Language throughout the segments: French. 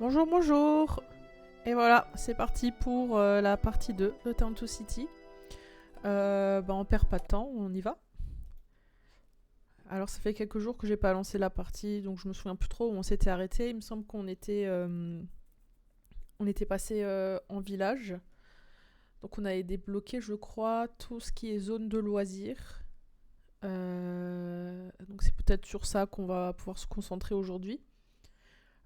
Bonjour, bonjour. Et voilà, c'est parti pour la partie 2 de Town to City. On perd pas de temps, on y va. Alors ça fait quelques jours que j'ai pas lancé la partie, donc je me souviens plus trop où on s'était arrêté. Il me semble qu'on était passé en village. Donc on avait débloqué, je crois, tout ce qui est zone de loisirs. Donc c'est peut-être sur ça qu'on va pouvoir se concentrer aujourd'hui.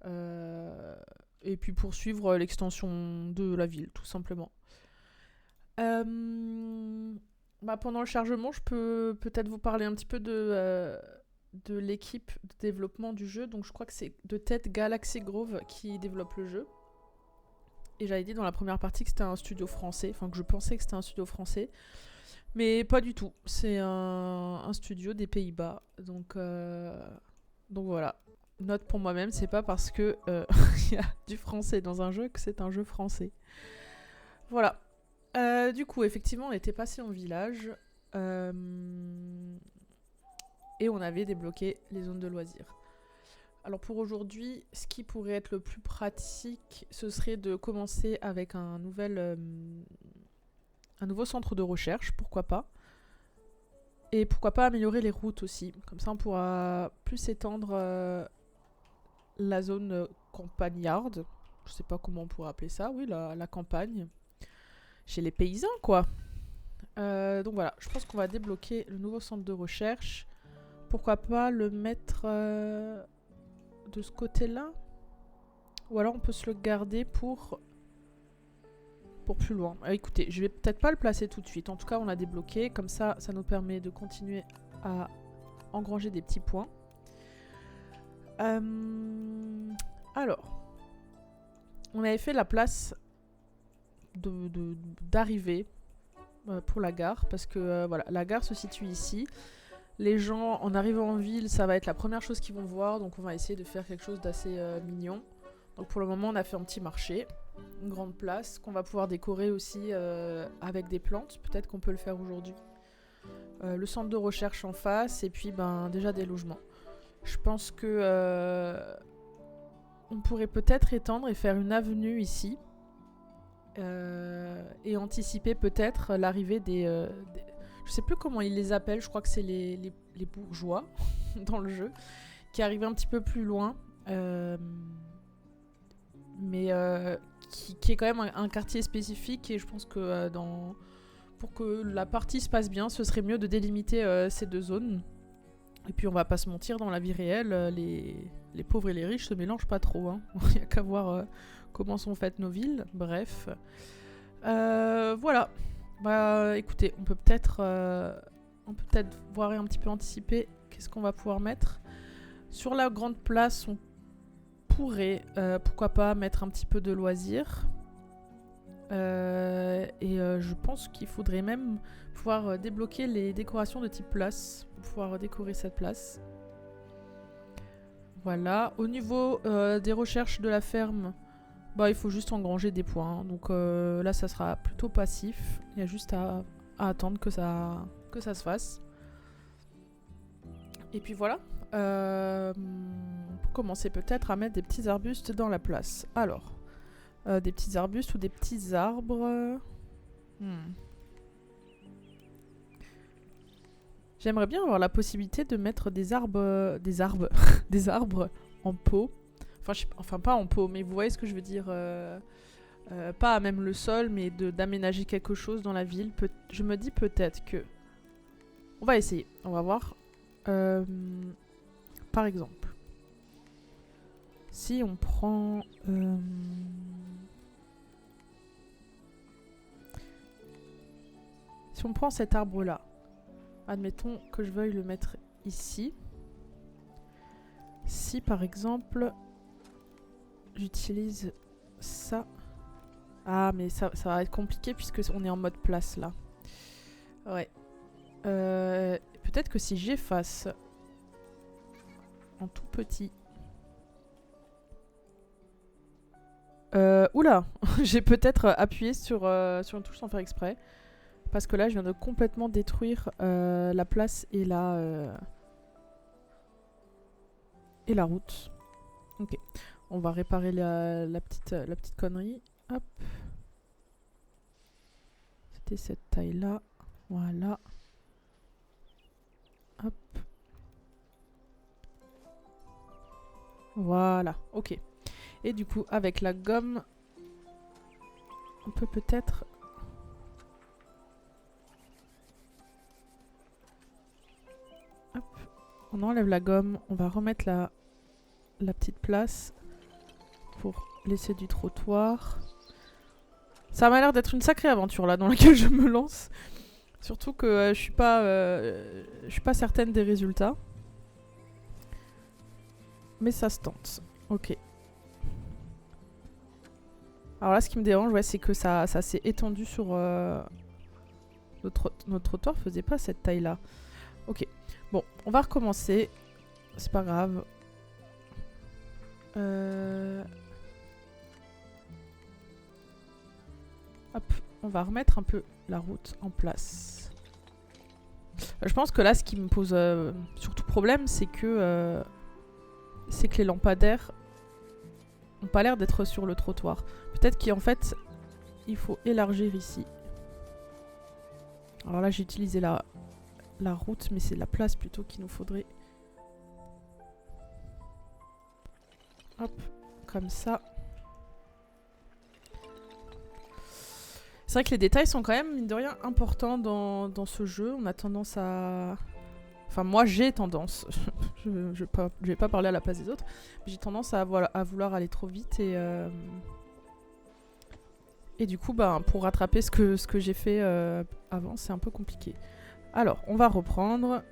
Euh, et puis poursuivre l'extension de la ville, tout simplement. Euh, Pendant le chargement, je peux peut-être vous parler un petit peu de l'équipe de développement du jeu. Donc je crois que c'est de tête Galaxy Grove qui développe le jeu. Et j'avais dit dans la première partie que c'était un studio français, enfin que je pensais que c'était un studio français. Mais pas du tout, c'est un studio des Pays-Bas. Donc voilà. Note pour moi-même, c'est pas parce que il y a du français dans un jeu que c'est un jeu français. Voilà. Du coup, effectivement, on était passé en village euh, et on avait débloqué les zones de loisirs. Alors pour aujourd'hui, ce qui pourrait être le plus pratique, ce serait de commencer avec un nouveau centre de recherche, pourquoi pas. Et pourquoi pas améliorer les routes aussi. Comme ça, on pourra plus étendre la zone campagnarde. Je sais pas comment on pourrait appeler ça, oui, la campagne. Chez les paysans, quoi. Donc voilà, je pense qu'on va débloquer le nouveau centre de recherche. Pourquoi pas le mettre de ce côté-là. Ou alors on peut se le garder pour plus loin. Écoutez, je vais peut-être pas le placer tout de suite. En tout cas, on l'a débloqué. Comme ça nous permet de continuer à engranger des petits points. Alors, on avait fait la place d'arrivée pour la gare. Parce que voilà, la gare se situe ici. Les gens, en arrivant en ville, ça va être la première chose qu'ils vont voir. Donc on va essayer de faire quelque chose d'assez mignon. Donc pour le moment, on a fait un petit marché, une grande place, qu'on va pouvoir décorer aussi avec des plantes. Peut-être qu'on peut le faire aujourd'hui. Le centre de recherche en face, et puis déjà des logements. Je pense que on pourrait peut-être étendre et faire une avenue ici. Et anticiper peut-être l'arrivée des... Je sais plus comment ils les appellent, je crois que c'est les bourgeois dans le jeu, qui arrivent un petit peu plus loin. Mais qui est quand même un quartier spécifique, et je pense que pour que la partie se passe bien, ce serait mieux de délimiter ces deux zones. Et puis on va pas se mentir, dans la vie réelle, les pauvres et les riches se mélangent pas trop. Hein. Il n'y a qu'à voir comment sont faites nos villes. Bref. Voilà. Écoutez, on peut peut-être voir et un petit peu anticiper qu'est-ce qu'on va pouvoir mettre. Sur la grande place, on pourrait, pourquoi pas, mettre un petit peu de loisirs. Je pense qu'il faudrait même pouvoir débloquer les décorations de type place, pour pouvoir décorer cette place. Voilà. Au niveau des recherches de la ferme, il faut juste engranger des points. Donc là, ça sera plutôt passif. Il y a juste à attendre que ça se fasse. Et puis voilà. Pour commencer peut-être à mettre des petits arbustes dans la place. Alors, des petits arbustes ou des petits arbres. J'aimerais bien avoir la possibilité de mettre des arbres, des arbres en pot. Enfin, pas en pot, mais vous voyez ce que je veux dire. Pas à même le sol, mais d'aménager quelque chose dans la ville. Je me dis peut-être que... On va essayer, on va voir. Par exemple, si on prend... si on prend cet arbre-là, admettons que je veuille le mettre ici. Si par exemple, j'utilise ça... Ah, mais ça va être compliqué puisque on est en mode place là. Ouais. Peut-être que si j'efface en tout petit... Oula. J'ai peut-être appuyé sur une touche sans faire exprès. Parce que là, je viens de complètement détruire la place et la route. Ok. On va réparer la petite connerie. Hop. C'était cette taille-là. Voilà. Hop. Voilà. Ok. Et du coup, avec la gomme, on peut peut-être... Hop. On enlève la gomme. On va remettre la petite place pour laisser du trottoir. Ça m'a l'air d'être une sacrée aventure là dans laquelle je me lance. Surtout que je suis pas certaine des résultats. Mais ça se tente. Ok. Alors là, ce qui me dérange, ouais, c'est que ça s'est étendu sur... Notre trottoir faisait pas cette taille-là. Ok. Bon, on va recommencer. C'est pas grave. Hop, on va remettre un peu la route en place. Je pense que là, ce qui me pose surtout problème, c'est que les lampadaires n'ont pas l'air d'être sur le trottoir. Peut-être qu'en fait, il faut élargir ici. Alors là, j'ai utilisé la route, mais c'est la place plutôt qu'il nous faudrait. Hop, comme ça. C'est vrai que les détails sont quand même, mine de rien, importants dans ce jeu. On a tendance à... Enfin, moi, j'ai tendance... je vais pas parler à la place des autres. Mais j'ai tendance à vouloir aller trop vite et du coup, bah, pour rattraper ce que j'ai fait avant, c'est un peu compliqué. Alors, on va reprendre.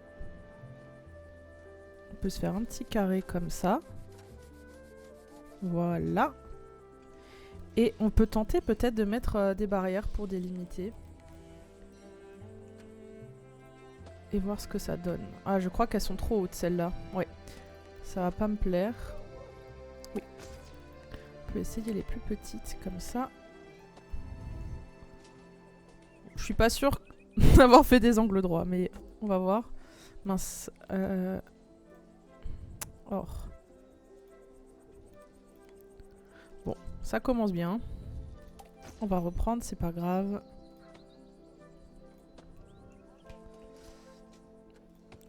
On peut se faire un petit carré comme ça. Voilà. Et on peut tenter peut-être de mettre des barrières pour délimiter. Et voir ce que ça donne. Ah, je crois qu'elles sont trop hautes, celles-là. Ouais. Ça va pas me plaire. Oui. On peut essayer les plus petites, comme ça. Je suis pas sûre d'avoir fait des angles droits, mais on va voir. Mince. Or. Bon, ça commence bien. On va reprendre, c'est pas grave.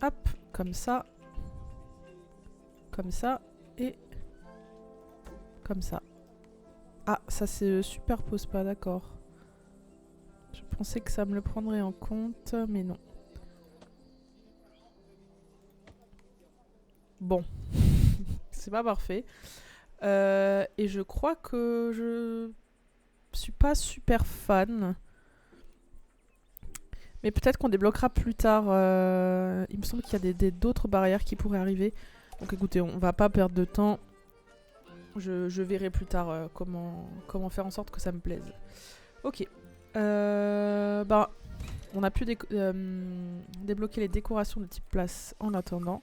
Hop, comme ça. Comme ça. Et comme ça. Ah, ça se superpose pas, d'accord. Je pensais que ça me le prendrait en compte, mais non. Bon. C'est pas parfait. Et je crois que je suis pas super fan. Mais peut-être qu'on débloquera plus tard. Il me semble qu'il y a d'autres barrières qui pourraient arriver. Donc écoutez, on va pas perdre de temps. Je verrai plus tard comment faire en sorte que ça me plaise. Ok. Bah, on a pu débloquer les décorations de type place en attendant.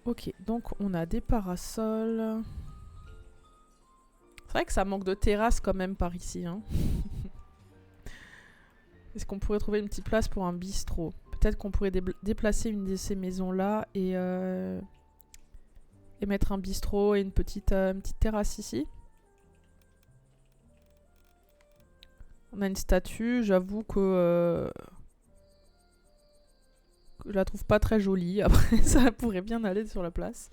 Ok, donc on a des parasols. C'est vrai que ça manque de terrasse quand même par ici. Hein. Est-ce qu'on pourrait trouver une petite place pour un bistrot? Peut-être qu'on pourrait déplacer une de ces maisons-là et mettre un bistrot et une petite terrasse ici. On a une statue, j'avoue que je la trouve pas très jolie. Après, ça pourrait bien aller sur la place.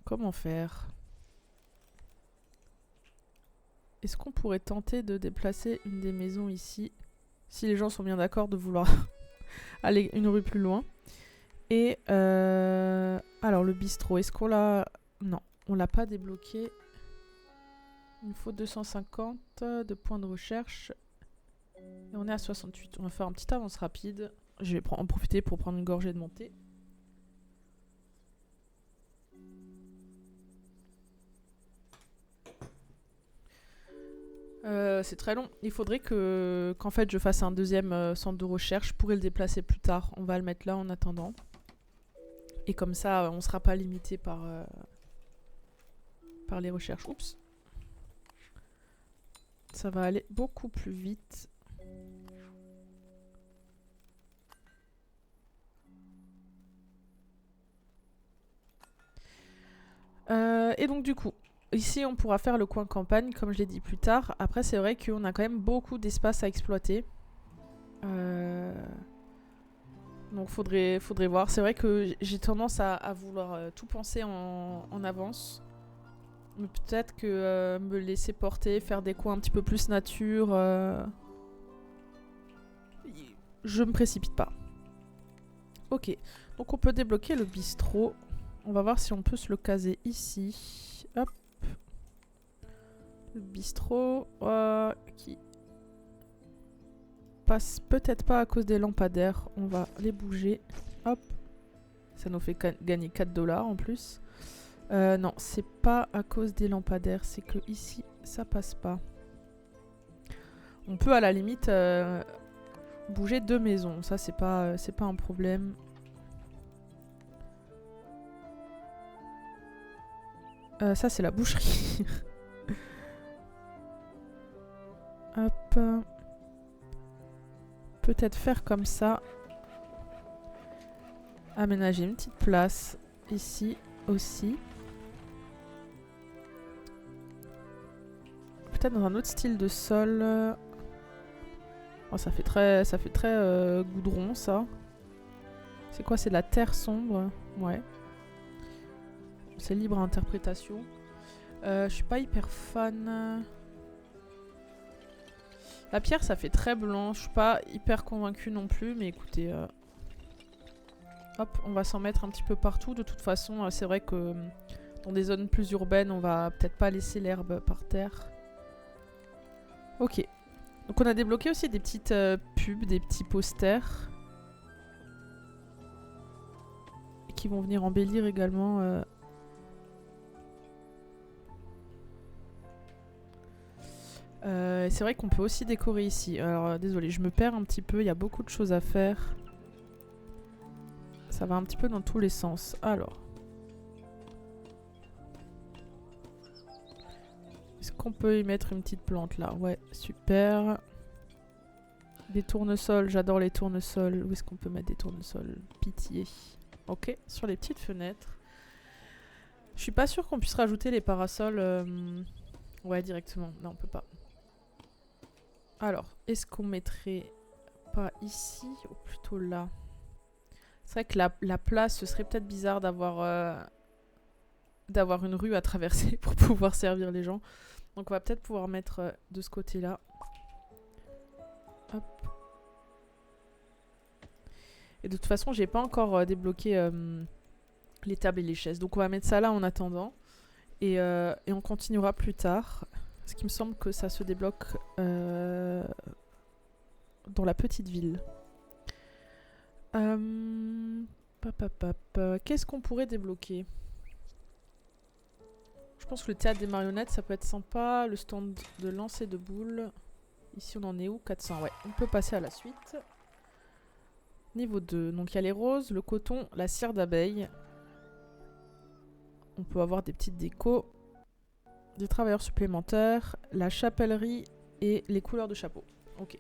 Comment faire? Est-ce qu'on pourrait tenter de déplacer une des maisons ici? Si les gens sont bien d'accord de vouloir aller une rue plus loin. Et alors le bistrot, est-ce qu'on l'a... Non, on l'a pas débloqué. Il nous faut 250 de points de recherche. Et on est à 68. On va faire un petit avance rapide. Je vais en profiter pour prendre une gorgée de montée. C'est très long. Il faudrait qu'en fait je fasse un deuxième centre de recherche. Je pourrais le déplacer plus tard. On va le mettre là en attendant. Et comme ça, on ne sera pas limité par les recherches. Oups. Ça va aller beaucoup plus vite. Et donc du coup, ici on pourra faire le coin campagne, comme je l'ai dit plus tard. Après c'est vrai qu'on a quand même beaucoup d'espace à exploiter. Donc faudrait voir. C'est vrai que j'ai tendance à vouloir tout penser en avance. Mais peut-être que me laisser porter, faire des coins un petit peu plus nature... je me précipite pas. Ok, donc on peut débloquer le bistrot. On va voir si on peut se le caser ici. Hop. Le bistrot qui passe peut-être pas à cause des lampadaires. On va les bouger. Hop. Ça nous fait gagner 4$ en plus. Non, c'est pas à cause des lampadaires. C'est que ici, ça passe pas. On peut à la limite bouger 2 maisons. Ça, c'est pas un problème. Ça, c'est la boucherie. Hop. Peut-être faire comme ça. Aménager une petite place ici aussi. Peut-être dans un autre style de sol. Oh, ça fait très goudron ça. C'est quoi? C'est de la terre sombre. Ouais. C'est libre à interprétation. Je suis pas hyper fan. La pierre, ça fait très blanc. Je suis pas hyper convaincue non plus. Mais écoutez... hop, on va s'en mettre un petit peu partout. De toute façon, c'est vrai que dans des zones plus urbaines, on va peut-être pas laisser l'herbe par terre. Ok. Donc on a débloqué aussi des petites pubs, des petits posters. Qui vont venir embellir également... c'est vrai qu'on peut aussi décorer ici. Alors désolé, je me perds un petit peu, il y a beaucoup de choses à faire. Ça va un petit peu dans tous les sens. Alors. Est-ce qu'on peut y mettre une petite plante là? Ouais, super. Des tournesols, j'adore les tournesols. Où est-ce qu'on peut mettre des tournesols? Pitié. Ok, sur les petites fenêtres. Je suis pas sûre qu'on puisse rajouter les parasols. Ouais, directement. Non, on peut pas. Alors, est-ce qu'on mettrait pas ici ou plutôt là? C'est vrai que la place, ce serait peut-être bizarre d'avoir une rue à traverser pour pouvoir servir les gens. Donc on va peut-être pouvoir mettre de ce côté-là. Hop. Et de toute façon, j'ai pas encore débloqué les tables et les chaises. Donc on va mettre ça là en attendant. Et on continuera plus tard. Parce qu'il me semble que ça se débloque dans la petite ville. Qu'est-ce qu'on pourrait débloquer? Je pense que le théâtre des marionnettes, ça peut être sympa. Le stand de lancer de boules. Ici, on en est où? 400, ouais. On peut passer à la suite. Niveau 2. Donc, il y a les roses, le coton, la cire d'abeille. On peut avoir des petites décos. Des travailleurs supplémentaires. La chapellerie et les couleurs de chapeau. Ok.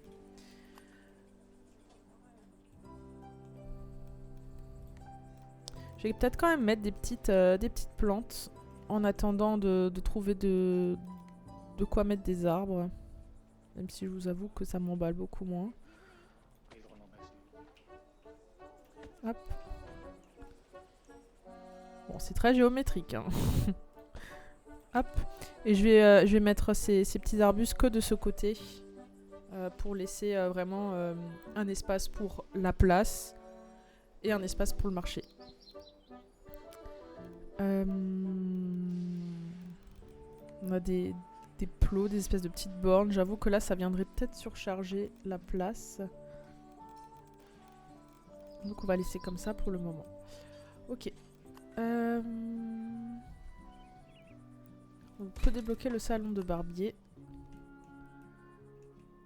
Je vais peut-être quand même mettre des petites plantes en attendant de trouver de quoi mettre des arbres. Même si je vous avoue que ça m'emballe beaucoup moins. Hop. Bon, c'est très géométrique. Hein. Hop. Et je vais mettre ces petits arbustes que de ce côté. Pour laisser vraiment un espace pour la place. Et un espace pour le marché. On a des plots, des espèces de petites bornes. J'avoue que là, ça viendrait peut-être surcharger la place. Donc on va laisser comme ça pour le moment. Ok. On peut débloquer le salon de barbier.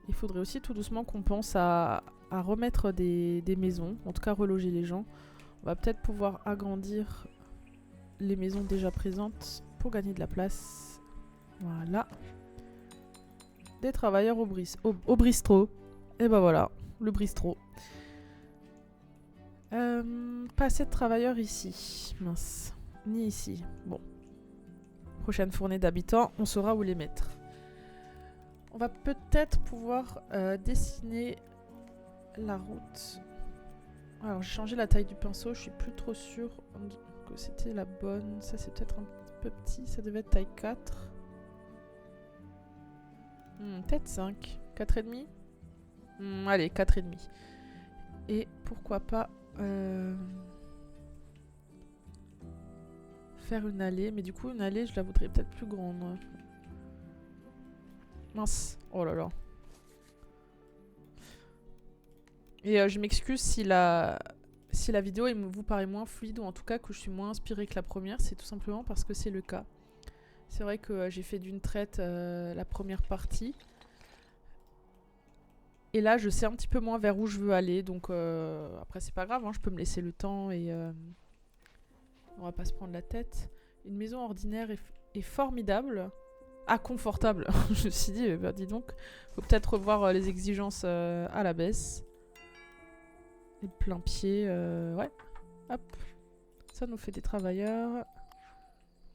Il faudrait aussi tout doucement qu'on pense à remettre des maisons. En tout cas, reloger les gens. On va peut-être pouvoir agrandir les maisons déjà présentes pour gagner de la place. Voilà. Des travailleurs au bistrot. Et ben voilà, le bistrot. Pas assez de travailleurs ici. Mince. Ni ici. Bon. prochaine fournée d'habitants, on saura où les mettre. On va peut-être pouvoir dessiner la route. Alors j'ai changé la taille du pinceau, je suis plus trop sûre que c'était la bonne. Ça c'est peut-être un peu petit, ça devait être taille 4. Peut-être 5. 4,5 allez, 4,5. Et pourquoi pas faire une allée. Mais du coup une allée je la voudrais peut-être plus grande. Mince, oh là là. Et je m'excuse si la vidéo vous paraît moins fluide, ou en tout cas que je suis moins inspirée que la première, c'est tout simplement parce que c'est le cas. C'est vrai que j'ai fait d'une traite la première partie. Et là je sais un petit peu moins vers où je veux aller, donc après c'est pas grave, hein, je peux me laisser le temps et on va pas se prendre la tête. Une maison ordinaire est formidable. Ah, confortable. Je me suis dit, bah dis donc, faut peut-être revoir les exigences à la baisse. Et plein pied, ouais. Hop. Ça nous fait des travailleurs.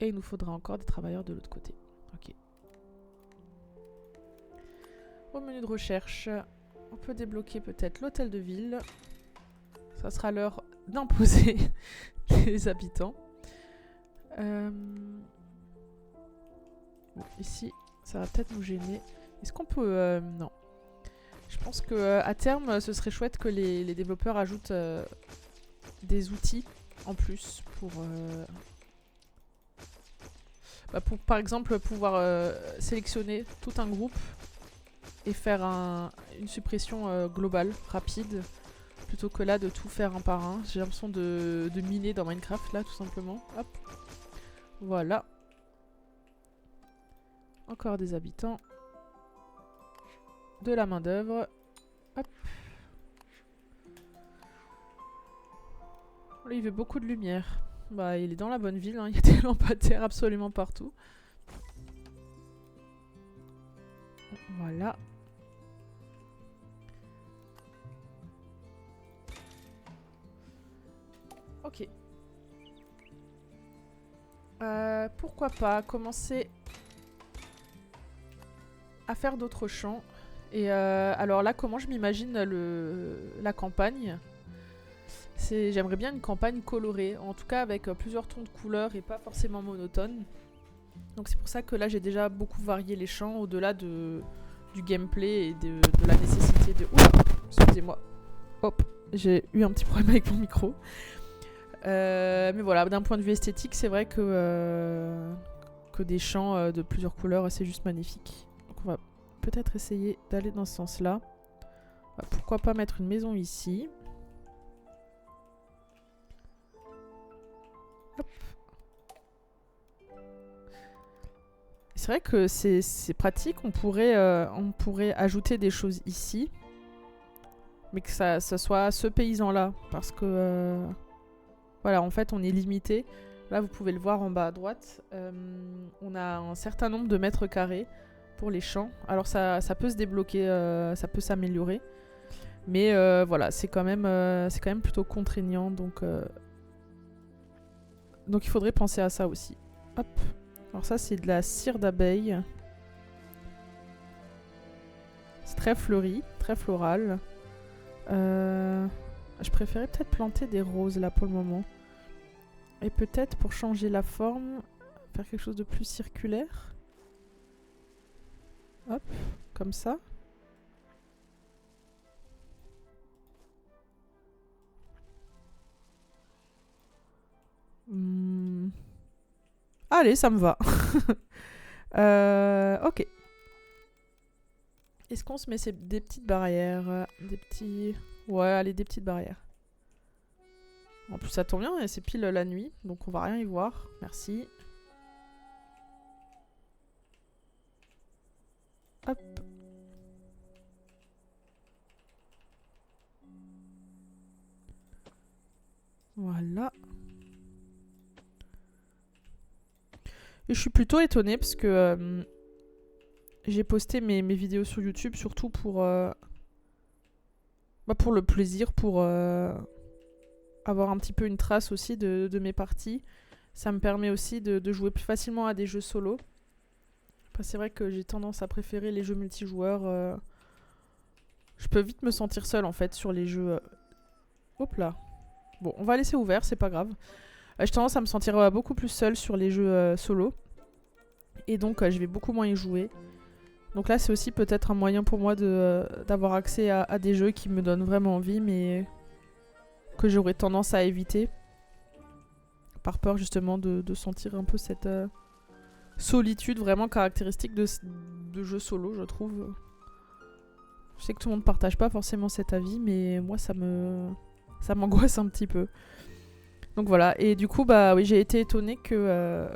Et il nous faudra encore des travailleurs de l'autre côté. Ok. Au menu de recherche, on peut débloquer peut-être l'hôtel de ville. Ça sera l'heure d'imposer les habitants. Bon, ici, ça va peut-être nous gêner. Est-ce qu'on peut... non. Je pense qu'à terme, ce serait chouette que les développeurs ajoutent des outils en plus pour par exemple, pouvoir sélectionner tout un groupe et faire une suppression globale, rapide, plutôt que là de tout faire un par un. J'ai l'impression de miner dans Minecraft, là, tout simplement. Hop. Voilà. Encore des habitants. De la main d'œuvre. Hop. Là, il veut beaucoup de lumière. Bah, il est dans la bonne ville, hein. Il y a des lampadaires absolument partout. Voilà. Ok. Pourquoi pas commencer à faire d'autres champs. Et alors là, comment je m'imagine la campagne? J'aimerais bien une campagne colorée, en tout cas avec plusieurs tons de couleurs et pas forcément monotone. Donc c'est pour ça que là j'ai déjà beaucoup varié les champs au-delà du gameplay et de la nécessité de... Oula, excusez-moi. Hop, j'ai eu un petit problème avec mon micro. Mais voilà, d'un point de vue esthétique, c'est vrai que des champs de plusieurs couleurs, c'est juste magnifique. Donc on va peut-être essayer d'aller dans ce sens-là. Pourquoi pas mettre une maison ici. Hop. C'est vrai que c'est pratique, on pourrait ajouter des choses ici. Mais que ça soit ce paysan-là. Parce que... voilà, en fait, on est limité. Là, vous pouvez le voir en bas à droite. On a un certain nombre de mètres carrés pour les champs. Alors, ça peut se débloquer, ça peut s'améliorer. Mais voilà, c'est quand même plutôt contraignant. Donc, il faudrait penser à ça aussi. Hop. Alors ça, c'est de la cire d'abeille. C'est très fleuri, très floral. Je préférais peut-être planter des roses là pour le moment. Et peut-être pour changer la forme, faire quelque chose de plus circulaire. Hop, comme ça. Allez, ça me va. Ok. Est-ce qu'on se met des petites barrières? Des petits... Ouais, allez, des petites barrières. En plus, ça tombe bien, et c'est pile la nuit, donc on va rien y voir. Merci. Hop. Voilà. Et je suis plutôt étonnée parce que j'ai posté mes vidéos sur YouTube surtout pour le plaisir, pour avoir un petit peu une trace aussi de mes parties. Ça me permet aussi de jouer plus facilement à des jeux solo. Après, c'est vrai que j'ai tendance à préférer les jeux multijoueurs. Je peux vite me sentir seule en fait sur les jeux. Hop là. Bon, on va laisser ouvert, c'est pas grave. J'ai tendance à me sentir beaucoup plus seule sur les jeux solo. Et donc, je vais beaucoup moins y jouer. Donc là, c'est aussi peut-être un moyen pour moi d'avoir accès à des jeux qui me donnent vraiment envie, mais que j'aurais tendance à éviter. Par peur justement de sentir un peu cette solitude vraiment caractéristique de jeux solo, je trouve. Je sais que tout le monde partage pas forcément cet avis, mais moi ça m'angoisse un petit peu. Donc voilà, et du coup bah oui, j'ai été étonnée que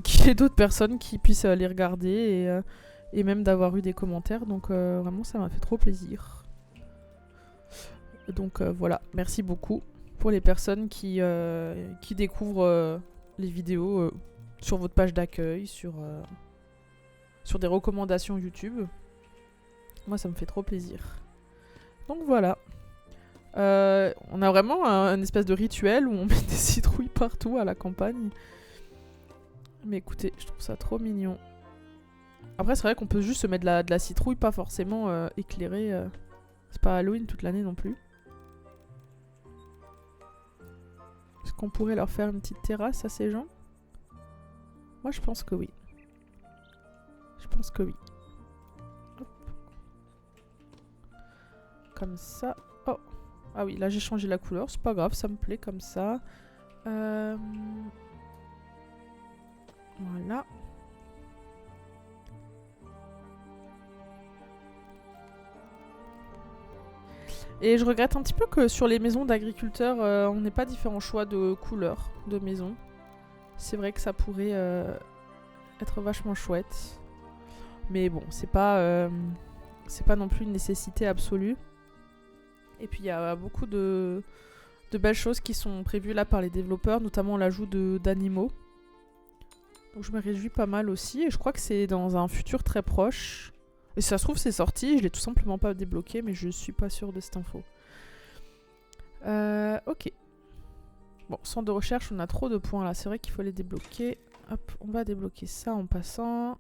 qu'il y ait d'autres personnes qui puissent les regarder et même d'avoir eu des commentaires, donc vraiment ça m'a fait trop plaisir. Donc voilà, merci beaucoup pour les personnes qui découvrent les vidéos sur votre page d'accueil, sur des recommandations YouTube. Moi, ça me fait trop plaisir. Donc voilà. On a vraiment un espèce de rituel où on met des citrouilles partout à la campagne. Mais écoutez, je trouve ça trop mignon. Après, c'est vrai qu'on peut juste se mettre de la citrouille, pas forcément éclairée. C'est pas Halloween toute l'année non plus. Est-ce qu'on pourrait leur faire une petite terrasse à ces gens? Moi, je pense que oui. Je pense que oui. Hop. Comme ça. Oh. Ah oui, là j'ai changé la couleur. C'est pas grave, ça me plaît comme ça. Voilà. Et je regrette un petit peu que sur les maisons d'agriculteurs, on n'ait pas différents choix de couleurs de maisons. C'est vrai que ça pourrait être vachement chouette. Mais bon, c'est pas non plus une nécessité absolue. Et puis il y a beaucoup de belles choses qui sont prévues là par les développeurs, notamment l'ajout d'animaux. Donc je me réjouis pas mal aussi. Et je crois que c'est dans un futur très proche. Et si ça se trouve, c'est sorti. Je l'ai tout simplement pas débloqué, mais je suis pas sûre de cette info. Ok. Bon, centre de recherche, on a trop de points là. C'est vrai qu'il faut les débloquer. Hop, on va débloquer ça en passant.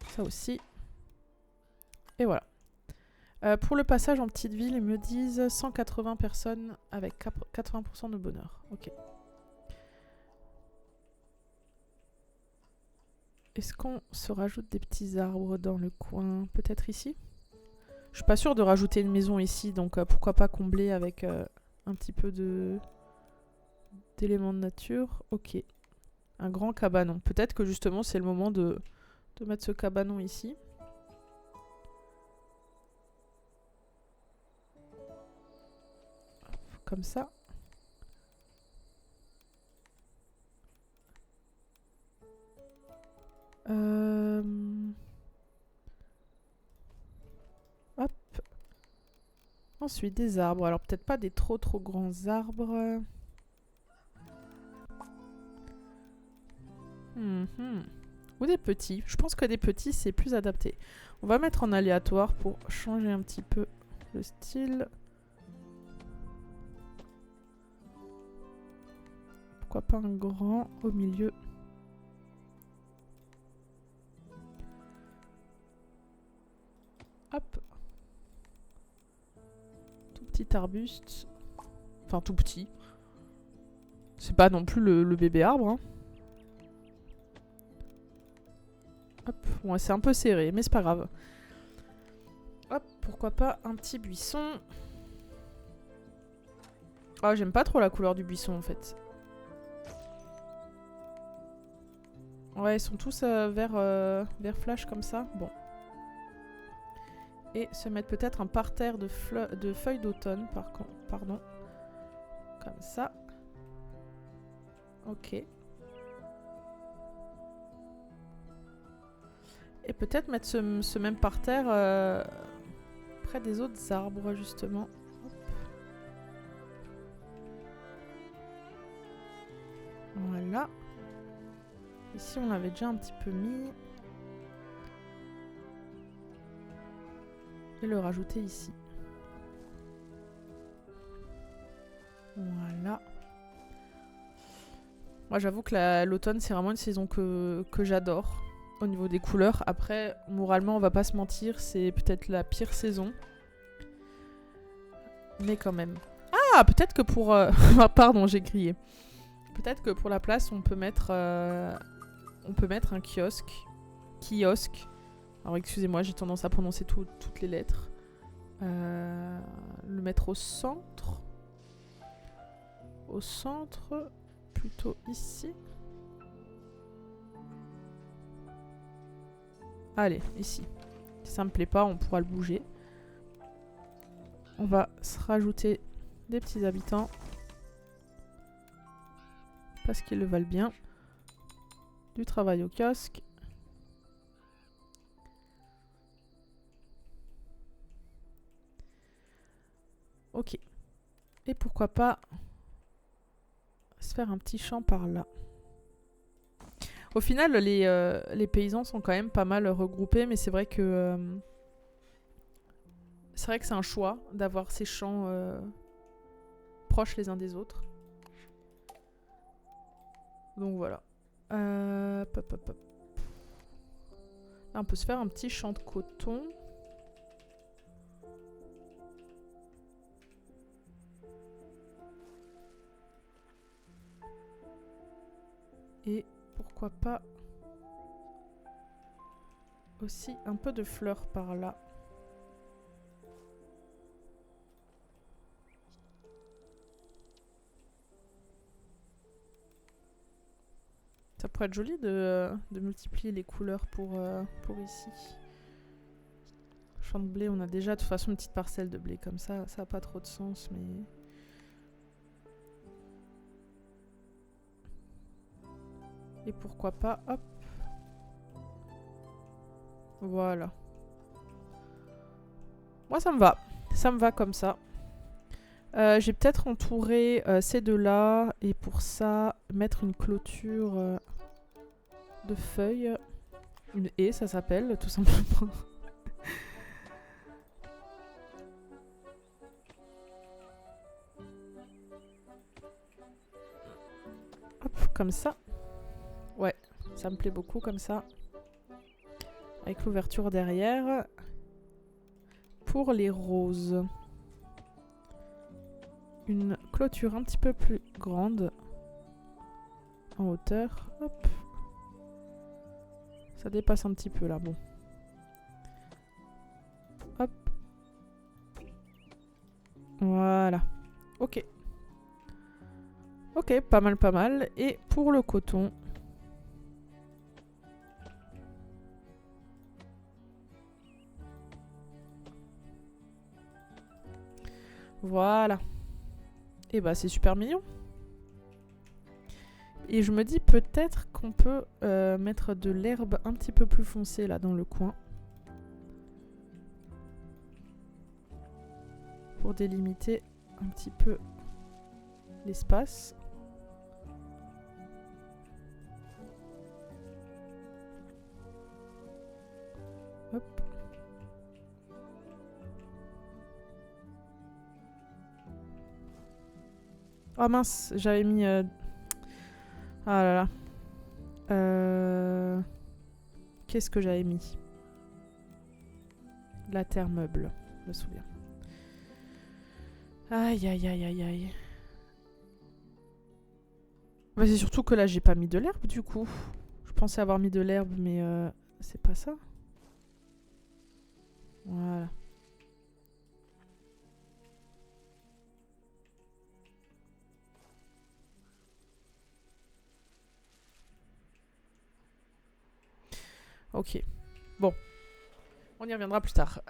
Ça aussi. Et voilà. Pour le passage en petite ville, ils me disent 180 personnes avec 80% de bonheur. Ok. Est-ce qu'on se rajoute des petits arbres dans le coin? Peut-être ici? Je suis pas sûre de rajouter une maison ici, donc pourquoi pas combler avec un petit peu d'éléments de nature. Ok. Un grand cabanon. Peut-être que justement c'est le moment de mettre ce cabanon ici. Comme ça. Hop. Ensuite, des arbres. Alors, peut-être pas des trop grands arbres. Ou des petits. Je pense que des petits, c'est plus adapté. On va mettre en aléatoire pour changer un petit peu le style. Pourquoi pas un grand au milieu? Hop. Tout petit arbuste. Enfin, tout petit. C'est pas non plus le bébé arbre. Hein. Hop. Bon, c'est un peu serré, mais c'est pas grave. Hop, pourquoi pas un petit buisson. Ah, j'aime pas trop la couleur du buisson en fait. Ouais, ils sont tous vert flash comme ça. Bon. Et se mettre peut-être un parterre de feuilles d'automne, pardon. Comme ça. Ok. Et peut-être mettre ce même parterre près des autres arbres, justement. Hop. Voilà. Ici, on l'avait déjà un petit peu mis. Et le rajouter ici. Voilà. Moi, j'avoue que l'automne, c'est vraiment une saison que j'adore au niveau des couleurs. Après, moralement, on va pas se mentir, c'est peut-être la pire saison. Mais quand même. Ah, peut-être que pour... ah, pardon, j'ai crié. Peut-être que pour la place, on peut mettre un kiosque. Kiosque. Alors, excusez-moi, j'ai tendance à prononcer toutes les lettres. Le mettre au centre. Au centre, plutôt ici. Allez, ici. Si ça me plaît pas, on pourra le bouger. On va se rajouter des petits habitants. Parce qu'ils le valent bien. Du travail au kiosque. Ok. Et pourquoi pas se faire un petit champ par là. Au final, les paysans sont quand même pas mal regroupés, mais c'est vrai que c'est un choix d'avoir ces champs proches les uns des autres. Donc voilà. Pop, pop, pop. Là, on peut se faire un petit champ de coton. Et pourquoi pas aussi un peu de fleurs par là. Ça pourrait être joli de multiplier les couleurs pour ici. Champ de blé, on a déjà de toute façon une petite parcelle de blé comme ça. Ça n'a pas trop de sens, mais... Et pourquoi pas, hop. Voilà. Moi, ça me va. Ça me va comme ça. J'ai peut-être entouré ces deux-là. Et pour ça, mettre une clôture de feuilles. Une haie, ça s'appelle, tout simplement. Hop, comme ça. Ouais, ça me plaît beaucoup comme ça. Avec l'ouverture derrière. Pour les roses. Une clôture un petit peu plus grande. En hauteur. Hop. Ça dépasse un petit peu là, bon. Hop. Voilà. Ok. Ok, pas mal, pas mal. Et pour le coton... Voilà. Et bah c'est super mignon. Et je me dis peut-être qu'on peut mettre de l'herbe un petit peu plus foncée là dans le coin. Pour délimiter un petit peu l'espace. Hop. Oh mince, j'avais mis... Ah là là. Qu'est-ce que j'avais mis? La terre meuble, je me souviens. Aïe aïe aïe aïe aïe. Bah, c'est surtout que là j'ai pas mis de l'herbe du coup. Je pensais avoir mis de l'herbe mais c'est pas ça. Voilà. Ok. Bon. On y reviendra plus tard.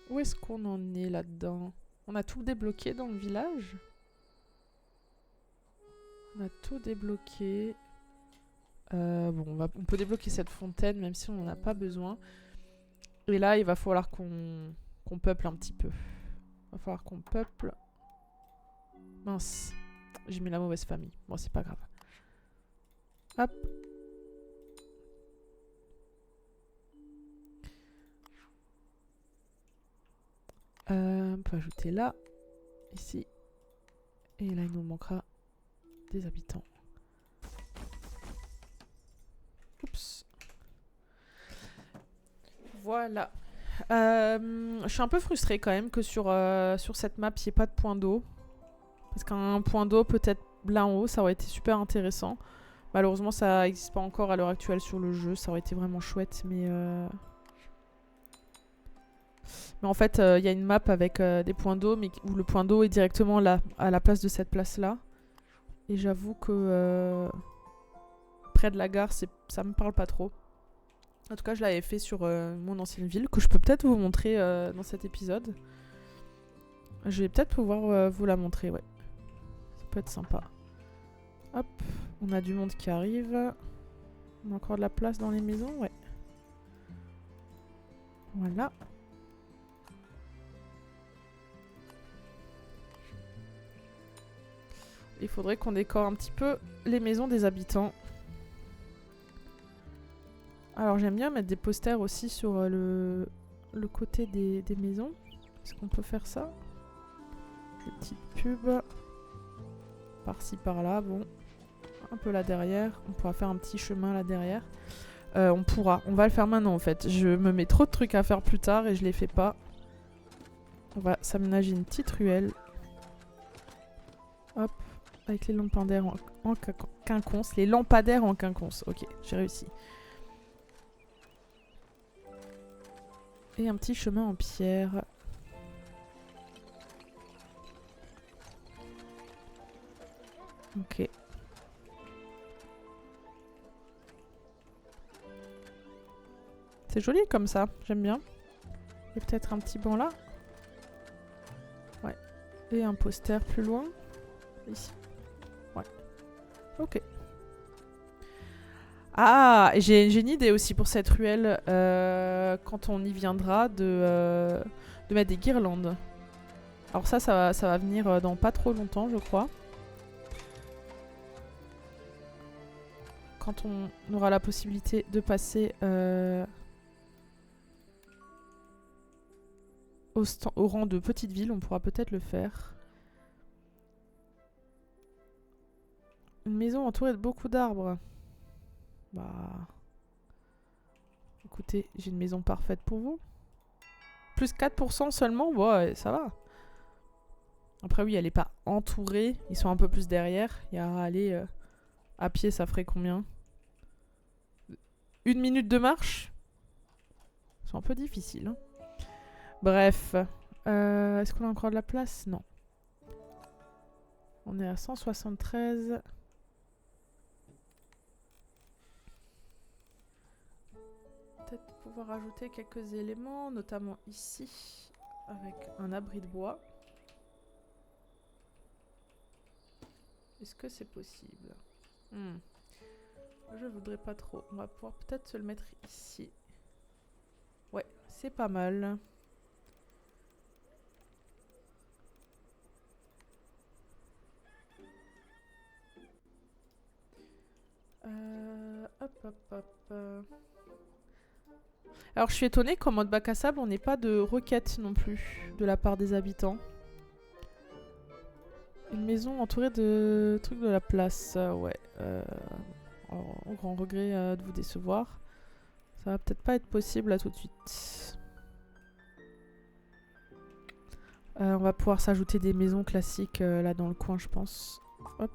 Où est-ce qu'on en est là-dedans? On a tout débloqué dans le village? On a tout débloqué. Bon, on peut débloquer cette fontaine même si on n'en a pas besoin. Et là, il va falloir qu'on peuple un petit peu. Il va falloir qu'on peuple. Mince. J'ai mis la mauvaise famille. Bon, c'est pas grave. Hop. On peut ajouter là. Ici. Et là, il nous manquera des habitants. Oups. Voilà. Je suis un peu frustrée quand même que sur cette map, il n'y ait pas de point d'eau. Parce qu'un point d'eau peut-être là en haut, ça aurait été super intéressant. Malheureusement, ça n'existe pas encore à l'heure actuelle sur le jeu. Ça aurait été vraiment chouette, mais en fait, il y a une map avec des points d'eau, mais où le point d'eau est directement là, à la place de cette place-là. Et j'avoue que près de la gare, ça me parle pas trop. En tout cas, je l'avais fait sur mon ancienne ville, que je peux peut-être vous montrer dans cet épisode. Je vais peut-être pouvoir vous la montrer, ouais. Ça peut être sympa. Hop, on a du monde qui arrive. On a encore de la place dans les maisons, ouais. Voilà. Il faudrait qu'on décore un petit peu les maisons des habitants. Alors j'aime bien mettre des posters aussi sur le côté des maisons. Est-ce qu'on peut faire ça? Des petites pubs. Par-ci, par-là, bon. Un peu là derrière. On pourra faire un petit chemin là derrière. On va le faire maintenant en fait. Je me mets trop de trucs à faire plus tard et je les fais pas. On va s'aménager une petite ruelle. Hop. Avec les lampadaires en quinconce. Les lampadaires en quinconce. Ok, j'ai réussi. Et un petit chemin en pierre. Ok. C'est joli comme ça, j'aime bien. Et peut-être un petit banc là. Ouais. Et un poster plus loin. Ici. Ouais. Ok. Ah, j'ai une idée aussi pour cette ruelle, quand on y viendra, de mettre des guirlandes. Alors ça va venir dans pas trop longtemps, je crois. Quand on aura la possibilité de passer au rang de petite ville, on pourra peut-être le faire. Une maison entourée de beaucoup d'arbres. Bah... Écoutez, j'ai une maison parfaite pour vous. Plus 4% seulement, ouais, ça va. Après oui, elle est pas entourée. Ils sont un peu plus derrière. Il y a à aller à pied, ça ferait combien? 1 minute de marche? C'est un peu difficile. Hein. Bref. Est-ce qu'on a encore de la place? Non. On est à 173. Peut-être pouvoir ajouter quelques éléments, notamment ici, avec un abri de bois. Est-ce que c'est possible? Je voudrais pas trop. On va pouvoir peut-être se le mettre ici. Ouais, c'est pas mal. Hop, hop, hop. Alors je suis étonnée qu'en mode bac à sable, on n'ait pas de requêtes non plus de la part des habitants. Une maison entourée de trucs de la place, ouais. Au grand regret de vous décevoir. Ça va peut-être pas être possible là tout de suite. On va pouvoir s'ajouter des maisons classiques là dans le coin, je pense. Hop.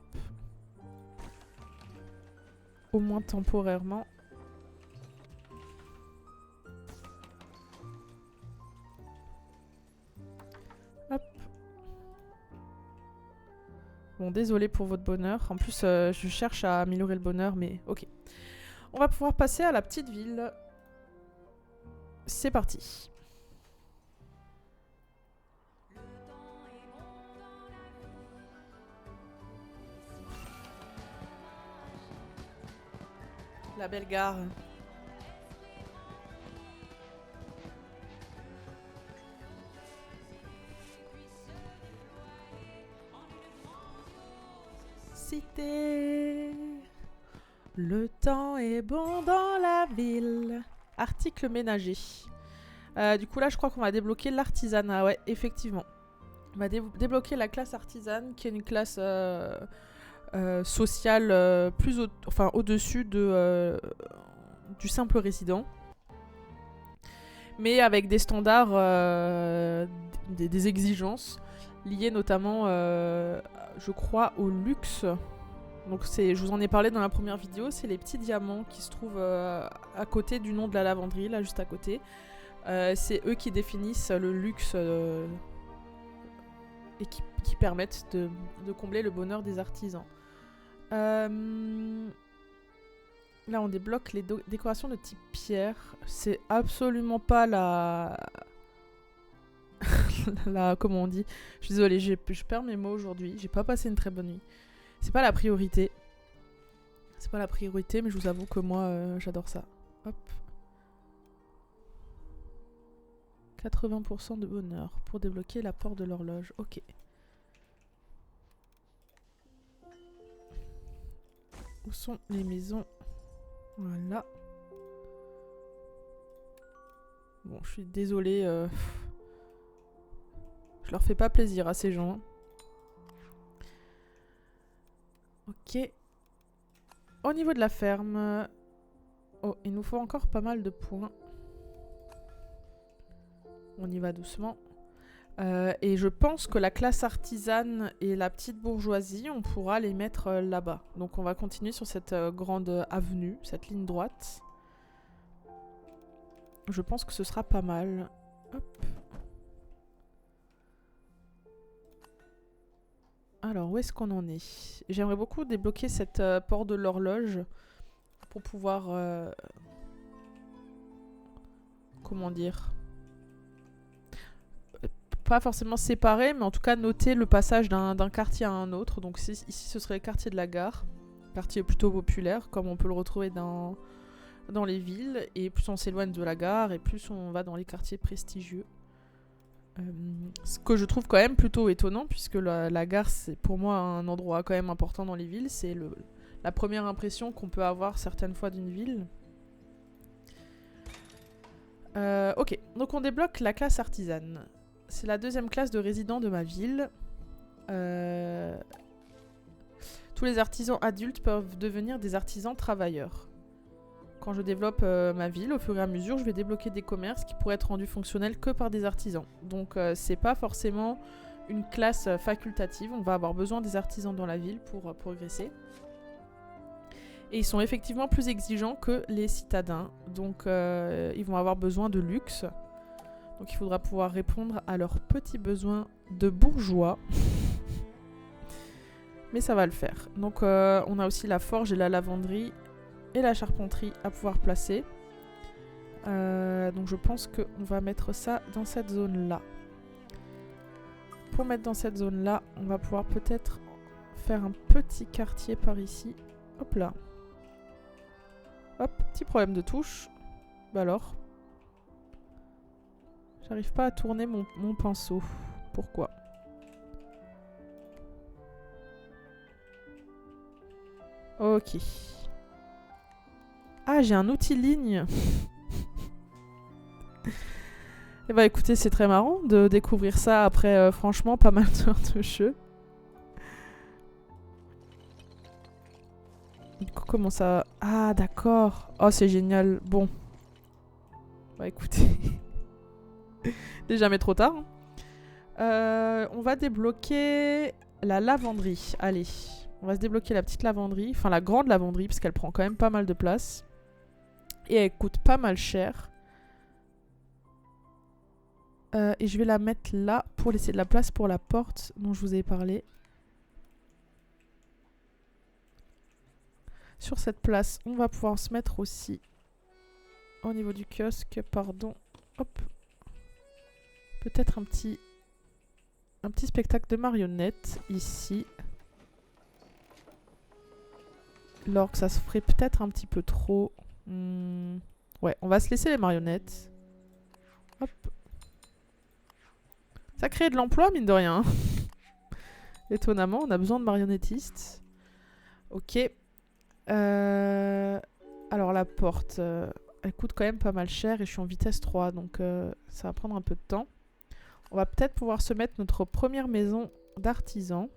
Au moins temporairement. Hop. Bon, désolé pour votre bonheur. En plus, je cherche à améliorer le bonheur, mais ok. On va pouvoir passer à la petite ville. C'est parti. La belle gare. Cité. Le temps est bon dans la ville. Article ménager. Du coup là je crois qu'on va débloquer l'artisanat. Ouais, effectivement. On va débloquer la classe artisane qui est une classe social enfin au-dessus du simple résident. Mais avec des standards, des exigences liées notamment, je crois, au luxe. Donc je vous en ai parlé dans la première vidéo, c'est les petits diamants qui se trouvent à côté du nom de la lavanderie, là juste à côté. C'est eux qui définissent le luxe et qui permettent de combler le bonheur des artisans. Là on débloque les décorations de type pierre. C'est absolument pas la... comment on dit? Je suis désolée, je perds mes mots aujourd'hui. J'ai pas passé une très bonne nuit. C'est pas la priorité. C'est pas la priorité, mais je vous avoue que moi, j'adore ça. Hop. 80% de bonheur pour débloquer la porte de l'horloge. Ok. Où sont les maisons? Voilà. Bon, je suis désolée. Je leur fais pas plaisir à ces gens. Ok. Au niveau de la ferme... Oh, il nous faut encore pas mal de points. On y va doucement. Et je pense que la classe artisane et la petite bourgeoisie, on pourra les mettre là-bas. Donc on va continuer sur cette grande avenue, cette ligne droite. Je pense que ce sera pas mal. Hop. Alors, où est-ce qu'on en est? J'aimerais beaucoup débloquer cette porte de l'horloge pour pouvoir... comment dire? Pas forcément séparer, mais en tout cas noter le passage d'un quartier à un autre. Donc ici, ce serait le quartier de la gare. Quartier plutôt populaire, comme on peut le retrouver dans les villes. Et plus on s'éloigne de la gare, et plus on va dans les quartiers prestigieux. Ce que je trouve quand même plutôt étonnant, puisque la gare, c'est pour moi un endroit quand même important dans les villes. C'est la première impression qu'on peut avoir certaines fois d'une ville. Ok, donc on débloque la classe artisane. C'est la deuxième classe de résidents de ma ville. Tous les artisans adultes peuvent devenir des artisans travailleurs. Quand je développe ma ville, au fur et à mesure, je vais débloquer des commerces qui pourraient être rendus fonctionnels que par des artisans. Donc c'est pas forcément une classe facultative. On va avoir besoin des artisans dans la ville pour progresser. Et ils sont effectivement plus exigeants que les citadins. Donc ils vont avoir besoin de luxe. Donc il faudra pouvoir répondre à leurs petits besoins de bourgeois. Mais ça va le faire. Donc on a aussi la forge et la lavanderie et la charpenterie à pouvoir placer. Donc je pense qu'on va mettre ça dans cette zone-là. Pour mettre dans cette zone-là, on va pouvoir peut-être faire un petit quartier par ici. Hop là. Hop, petit problème de touche. Bah alors. J'arrive pas à tourner mon pinceau. Pourquoi ? Ok. Ah, j'ai un outil ligne. Et bah écoutez, c'est très marrant de découvrir ça après franchement pas mal d'heures de jeu. Du coup, comment ça... Ah, d'accord. Oh, c'est génial. Bon. Bah écoutez. Il n'est jamais trop tard. On va débloquer la lavanderie. Allez. On va se débloquer la petite lavanderie. Enfin, la grande lavanderie, parce qu'elle prend quand même pas mal de place. Et elle coûte pas mal cher. Et je vais la mettre là pour laisser de la place pour la porte dont je vous ai parlé. Sur cette place, on va pouvoir se mettre aussi au niveau du kiosque, pardon. Hop. Peut-être un petit spectacle de marionnettes ici. Alors que ça se ferait peut-être un petit peu trop. Ouais, on va se laisser les marionnettes. Hop. Ça crée de l'emploi, mine de rien. Étonnamment, on a besoin de marionnettistes. Ok. Alors la porte, elle coûte quand même pas mal cher et je suis en vitesse 3, donc ça va prendre un peu de temps. On va peut-être pouvoir se mettre notre première maison d'artisan.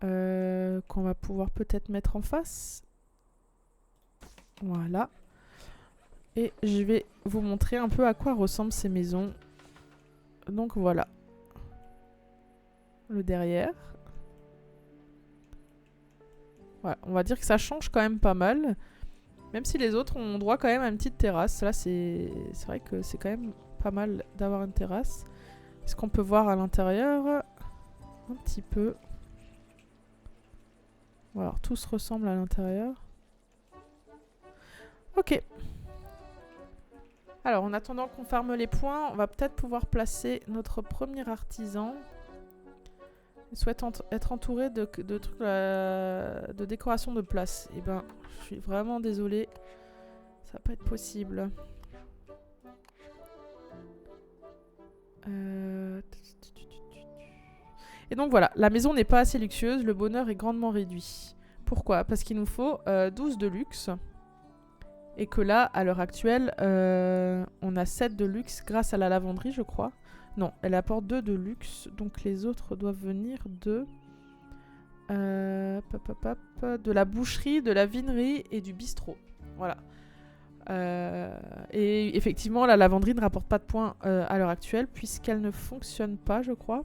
qu'on va pouvoir peut-être mettre en face. Voilà. Et je vais vous montrer un peu à quoi ressemblent ces maisons. Donc voilà. Le derrière. Voilà, on va dire que ça change quand même pas mal. Même si les autres ont droit quand même à une petite terrasse. Là, c'est vrai que c'est quand même pas mal d'avoir une terrasse. Est-ce qu'on peut voir à l'intérieur? Un petit peu. Voilà, alors, tout se ressemble à l'intérieur. Ok. Alors, en attendant qu'on farme les points, on va peut-être pouvoir placer notre premier artisan. Il souhaite être entouré de trucs de décoration de place. Eh ben, je suis vraiment désolée. Ça va pas être possible. Et donc voilà, la maison n'est pas assez luxueuse, le bonheur est grandement réduit. Pourquoi? Parce qu'il nous faut 12 de luxe. Et que là, à l'heure actuelle, on a 7 de luxe grâce à la lavanderie, je crois. Non, elle apporte 2 de luxe, donc les autres doivent venir de la boucherie, de la vinerie et du bistrot. Voilà. Et effectivement, la lavanderie ne rapporte pas de points à l'heure actuelle, puisqu'elle ne fonctionne pas, je crois.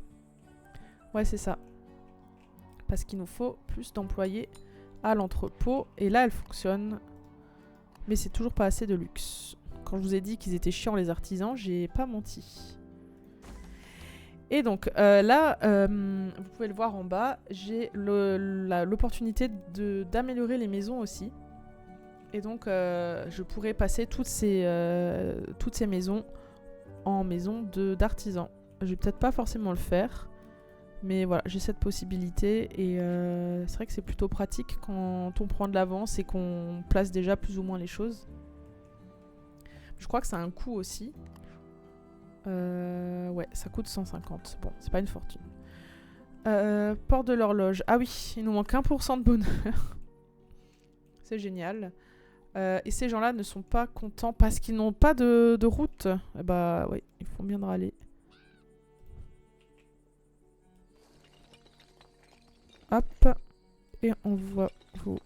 Ouais, c'est ça. Parce qu'il nous faut plus d'employés à l'entrepôt. Et là, elle fonctionne. Mais c'est toujours pas assez de luxe. Quand je vous ai dit qu'ils étaient chiants, les artisans, j'ai pas menti. Et donc, là, vous pouvez le voir en bas, j'ai l'opportunité d'améliorer les maisons aussi. Et donc, je pourrais passer toutes ces maisons en maisons d'artisans. Je vais peut-être pas forcément le faire. Mais voilà, j'ai cette possibilité et c'est vrai que c'est plutôt pratique quand on prend de l'avance et qu'on place déjà plus ou moins les choses. Je crois que ça a un coût aussi. Ouais, ça coûte 150. Bon, c'est pas une fortune. Port de l'horloge. Ah oui, il nous manque 1% de bonheur. C'est génial. Et ces gens-là ne sont pas contents parce qu'ils n'ont pas de route. Bah oui, ils font bien de râler. Hop. Et on voit vous.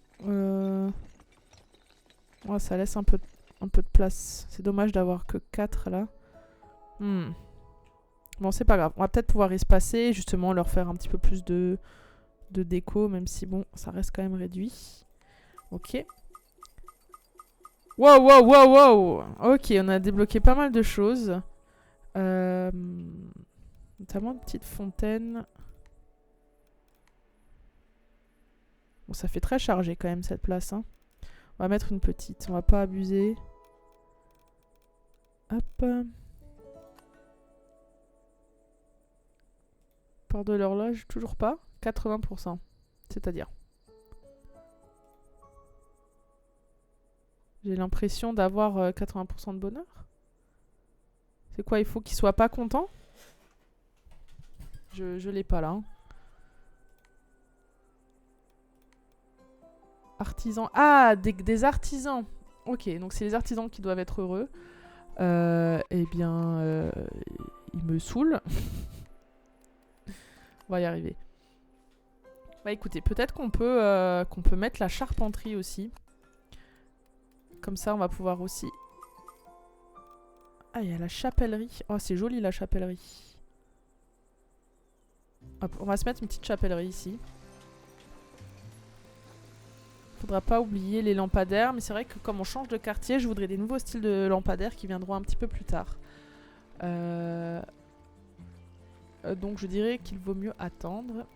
Ouais, ça laisse un peu de place. C'est dommage d'avoir que 4 là. Bon, c'est pas grave. On va peut-être pouvoir espacer et justement leur faire un petit peu plus de déco, même si bon, ça reste quand même réduit. Ok. Wow, wow, wow, wow. Ok, on a débloqué pas mal de choses. Notamment une petite fontaine. Bon, ça fait très chargé quand même cette place. Hein. On va mettre une petite, on va pas abuser. Hop. Port de l'horloge, toujours pas. 80%. C'est-à-dire. J'ai l'impression d'avoir 80% de bonheur. C'est quoi, il faut qu'il soit pas content? Je l'ai pas là. Hein. Artisans. Ah, des artisans. Ok, donc c'est les artisans qui doivent être heureux. Eh bien, ils me saoulent. On va y arriver. Bah écoutez, peut-être qu'on peut mettre la charpenterie aussi. Comme ça, on va pouvoir aussi... Ah, il y a la chapellerie. Oh, c'est joli la chapellerie. Hop, on va se mettre une petite chapellerie ici. Faudra pas oublier les lampadaires, mais c'est vrai que comme on change de quartier, je voudrais des nouveaux styles de lampadaires qui viendront un petit peu plus tard. Donc je dirais qu'il vaut mieux attendre.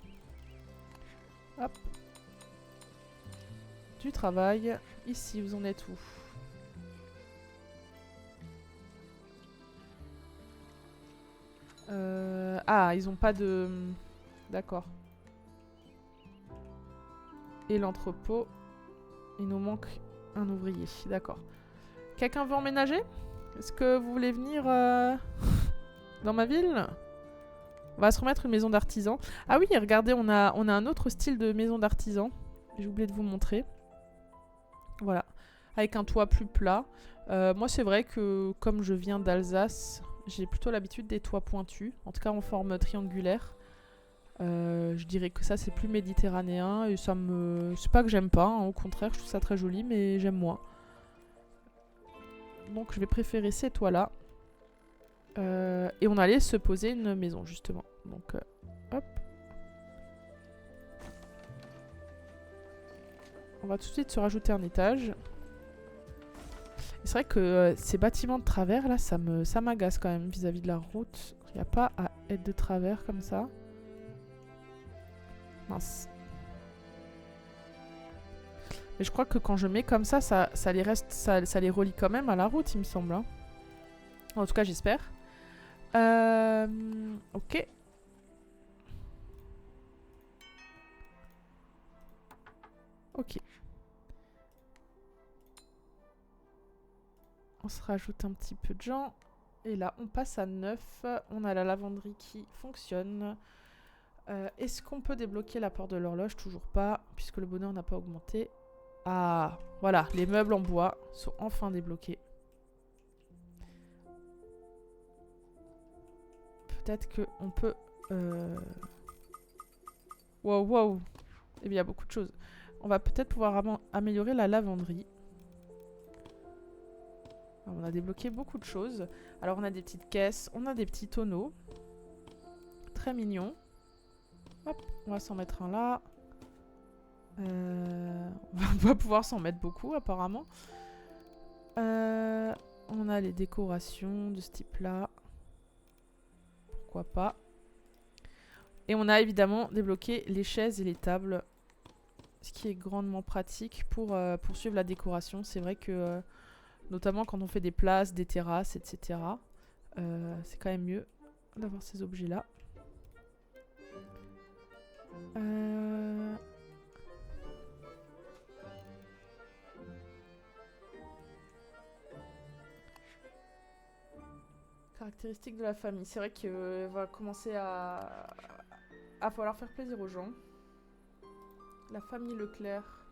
Hop. Du travail. Ici, vous en êtes où? Ah, ils ont pas de... D'accord. Et l'entrepôt. Il nous manque un ouvrier. D'accord. Quelqu'un veut emménager? Est-ce que vous voulez venir dans ma ville? On va se remettre une maison d'artisan. Ah oui, regardez, on a un autre style de maison d'artisan. J'ai oublié de vous montrer. Voilà. Avec un toit plus plat. Moi, c'est vrai que comme je viens d'Alsace, j'ai plutôt l'habitude des toits pointus. En tout cas, en forme triangulaire. Je dirais que ça c'est plus méditerranéen et ça me... C'est pas que j'aime pas, hein, au contraire je trouve ça très joli mais j'aime moins. Donc je vais préférer ces toits-là. Et on allait se poser une maison justement. Donc hop. On va tout de suite se rajouter un étage. C'est vrai que ces bâtiments de travers là, ça m'agace quand même vis-à-vis de la route. Il n'y a pas à être de travers comme ça. Mince. Mais je crois que quand je mets comme ça, ça les relie quand même à la route, il me semble. Hein. En tout cas, j'espère. Ok. Ok. On se rajoute un petit peu de gens. Et là, on passe à 9. On a la lavanderie qui fonctionne. Est-ce qu'on peut débloquer la porte de l'horloge? Toujours pas, puisque le bonheur n'a pas augmenté. Ah, voilà, les meubles en bois sont enfin débloqués. Peut-être qu'on peut... Wow, wow. Eh bien, il y a beaucoup de choses. On va peut-être pouvoir améliorer la lavanderie. Alors, on a débloqué beaucoup de choses. Alors, on a des petites caisses, on a des petits tonneaux. Très mignons. Hop, on va s'en mettre un là. On va pouvoir s'en mettre beaucoup, apparemment. On a les décorations de ce type-là. Pourquoi pas. Et on a évidemment débloqué les chaises et les tables. Ce qui est grandement pratique pour poursuivre la décoration. C'est vrai que, notamment quand on fait des places, des terrasses, etc. C'est quand même mieux d'avoir ces objets-là. Caractéristiques de la famille. C'est vrai qu'il va commencer à falloir faire plaisir aux gens. La famille Leclerc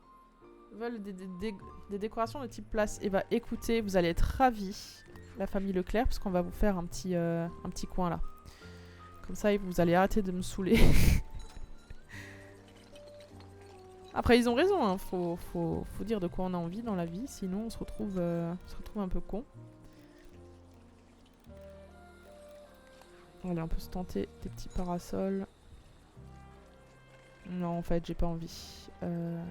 veulent des décorations de type place. Et bah écoutez, vous allez être ravis, la famille Leclerc, parce qu'on va vous faire un petit coin là. Comme ça, vous allez arrêter de me saouler. Après, ils ont raison, hein. Faut dire de quoi on a envie dans la vie, sinon on se retrouve un peu con. Allez, on peut se tenter des petits parasols. Non, en fait, j'ai pas envie. Alors,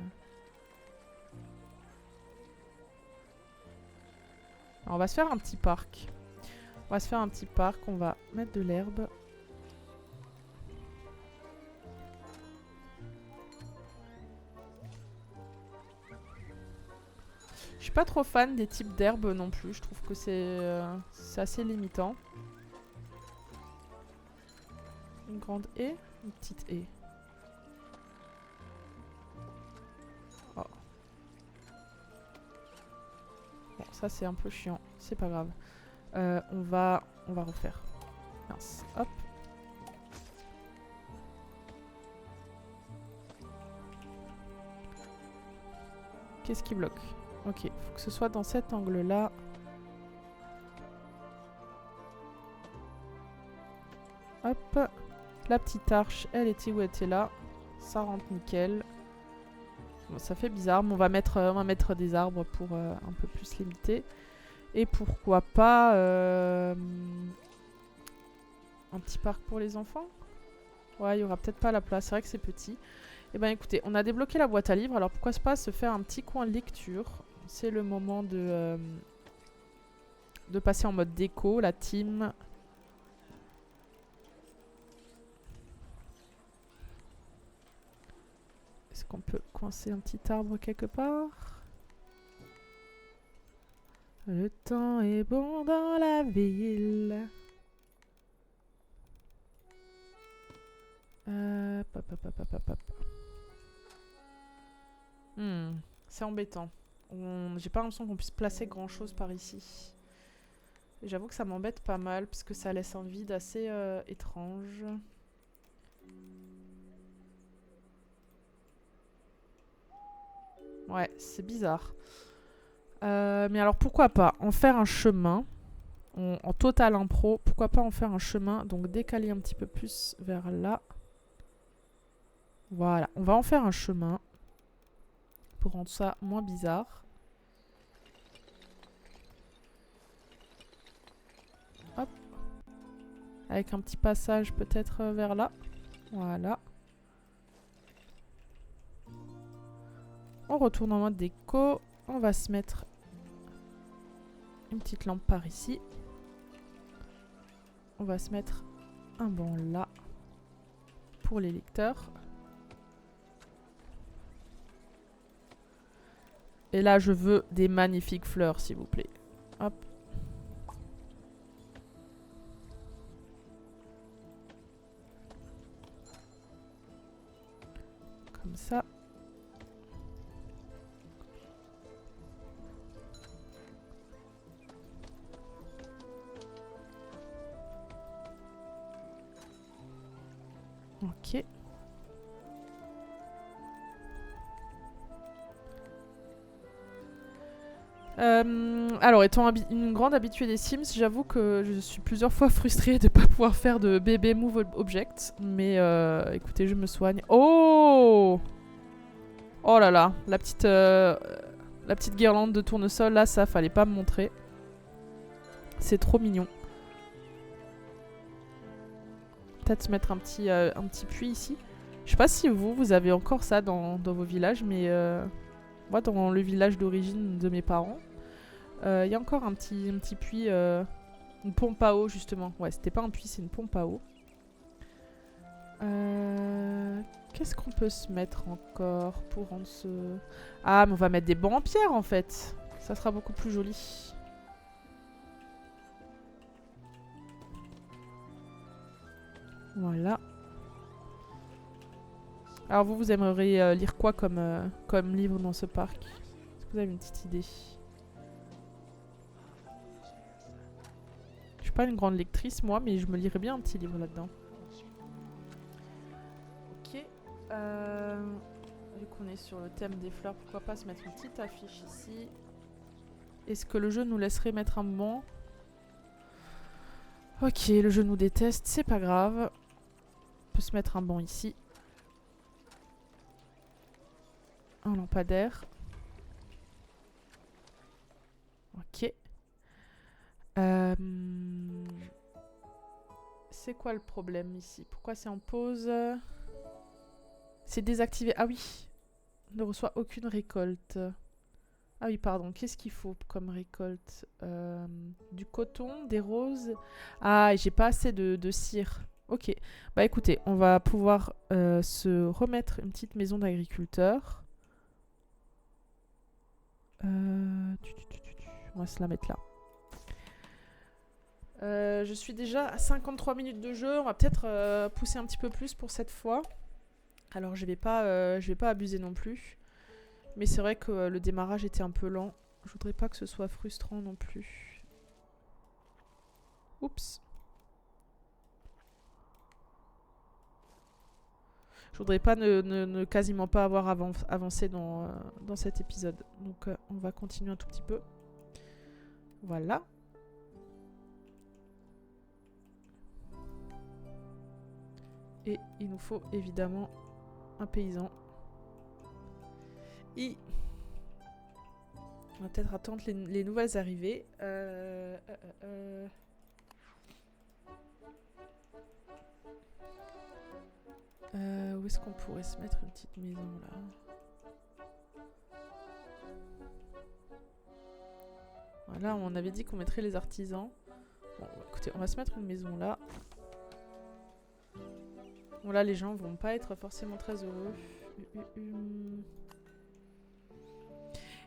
on va se faire un petit parc. On va mettre de l'herbe. Je suis pas trop fan des types d'herbes non plus. Je trouve que c'est assez limitant. Une grande haie, une petite haie. Oh. Bon, ça c'est un peu chiant. C'est pas grave. On va refaire. Mince. Hop. Qu'est-ce qui bloque? Ok, faut que ce soit dans cet angle-là. Hop. La petite arche, elle était où elle était là. Ça rentre nickel. Bon, ça fait bizarre, mais on va mettre des arbres pour un peu plus limiter. Et pourquoi pas un petit parc pour les enfants? Ouais, il y aura peut-être pas la place, c'est vrai que c'est petit. Et ben écoutez, on a débloqué la boîte à livres, alors pourquoi pas se faire un petit coin lecture. C'est le moment de passer en mode déco, la team. Est-ce qu'on peut coincer un petit arbre quelque part? Le temps est bon dans la ville. C'est embêtant. J'ai pas l'impression qu'on puisse placer grand chose par ici. J'avoue que ça m'embête pas mal parce que ça laisse un vide assez étrange. Ouais, c'est bizarre. Mais alors pourquoi pas en faire un chemin en total impro, pourquoi pas en faire un chemin, donc décaler un petit peu plus vers là. Voilà, on va en faire un chemin pour rendre ça moins bizarre. Hop. Avec un petit passage peut-être vers là. Voilà. On retourne en mode déco. On va se mettre une petite lampe par ici. On va se mettre un banc là pour les lecteurs. Et là, je veux des magnifiques fleurs, s'il vous plaît. Hop. Comme ça. Ok. Alors, étant une grande habituée des Sims, j'avoue que je suis plusieurs fois frustrée de ne pas pouvoir faire de bébé move object. Mais écoutez, je me soigne. Oh! Oh là là, la petite guirlande de tournesol, là, ça fallait pas me montrer. C'est trop mignon. Peut-être se mettre un petit puits ici. Je sais pas si vous avez encore ça dans vos villages, mais moi, dans le village d'origine de mes parents, il y a encore un petit puits, une pompe à eau justement. Ouais, c'était pas un puits, c'est une pompe à eau. Qu'est-ce qu'on peut se mettre encore pour rendre ce... Ah, mais on va mettre des bancs en pierre en fait. Ça sera beaucoup plus joli. Voilà. Alors vous aimeriez lire quoi comme livre dans ce parc? Est-ce que vous avez une petite idée? Je suis pas une grande lectrice moi, mais je me lirais bien un petit livre là-dedans. Ok. Vu qu'on est sur le thème des fleurs, pourquoi pas se mettre une petite affiche ici? Est-ce que le jeu nous laisserait mettre un banc? Ok, le jeu nous déteste, c'est pas grave. On peut se mettre un banc ici. Un lampadaire. Ok. C'est quoi le problème ici? Pourquoi c'est en pause? C'est désactivé. Ah oui. On ne reçoit aucune récolte. Ah oui, pardon. Qu'est-ce qu'il faut comme récolte? Du coton, des roses. Ah, et j'ai pas assez de cire. Ok. Bah écoutez, on va pouvoir se remettre une petite maison d'agriculteur. On va se la mettre là. Je suis déjà à 53 minutes de jeu. On va peut-être pousser un petit peu plus pour cette fois. Alors je vais pas abuser non plus. Mais c'est vrai que le démarrage était un peu lent. Je voudrais pas que ce soit frustrant non plus. Oups. Je voudrais pas ne quasiment pas avoir avancé dans cet épisode. Donc on va continuer un tout petit peu. Voilà. Et il nous faut évidemment un paysan. On va peut-être attendre les nouvelles arrivées. Où est-ce qu'on pourrait se mettre une petite maison là? Voilà, on avait dit qu'on mettrait les artisans. Bon, écoutez, on va se mettre une maison là. Bon, là, les gens vont pas être forcément très heureux.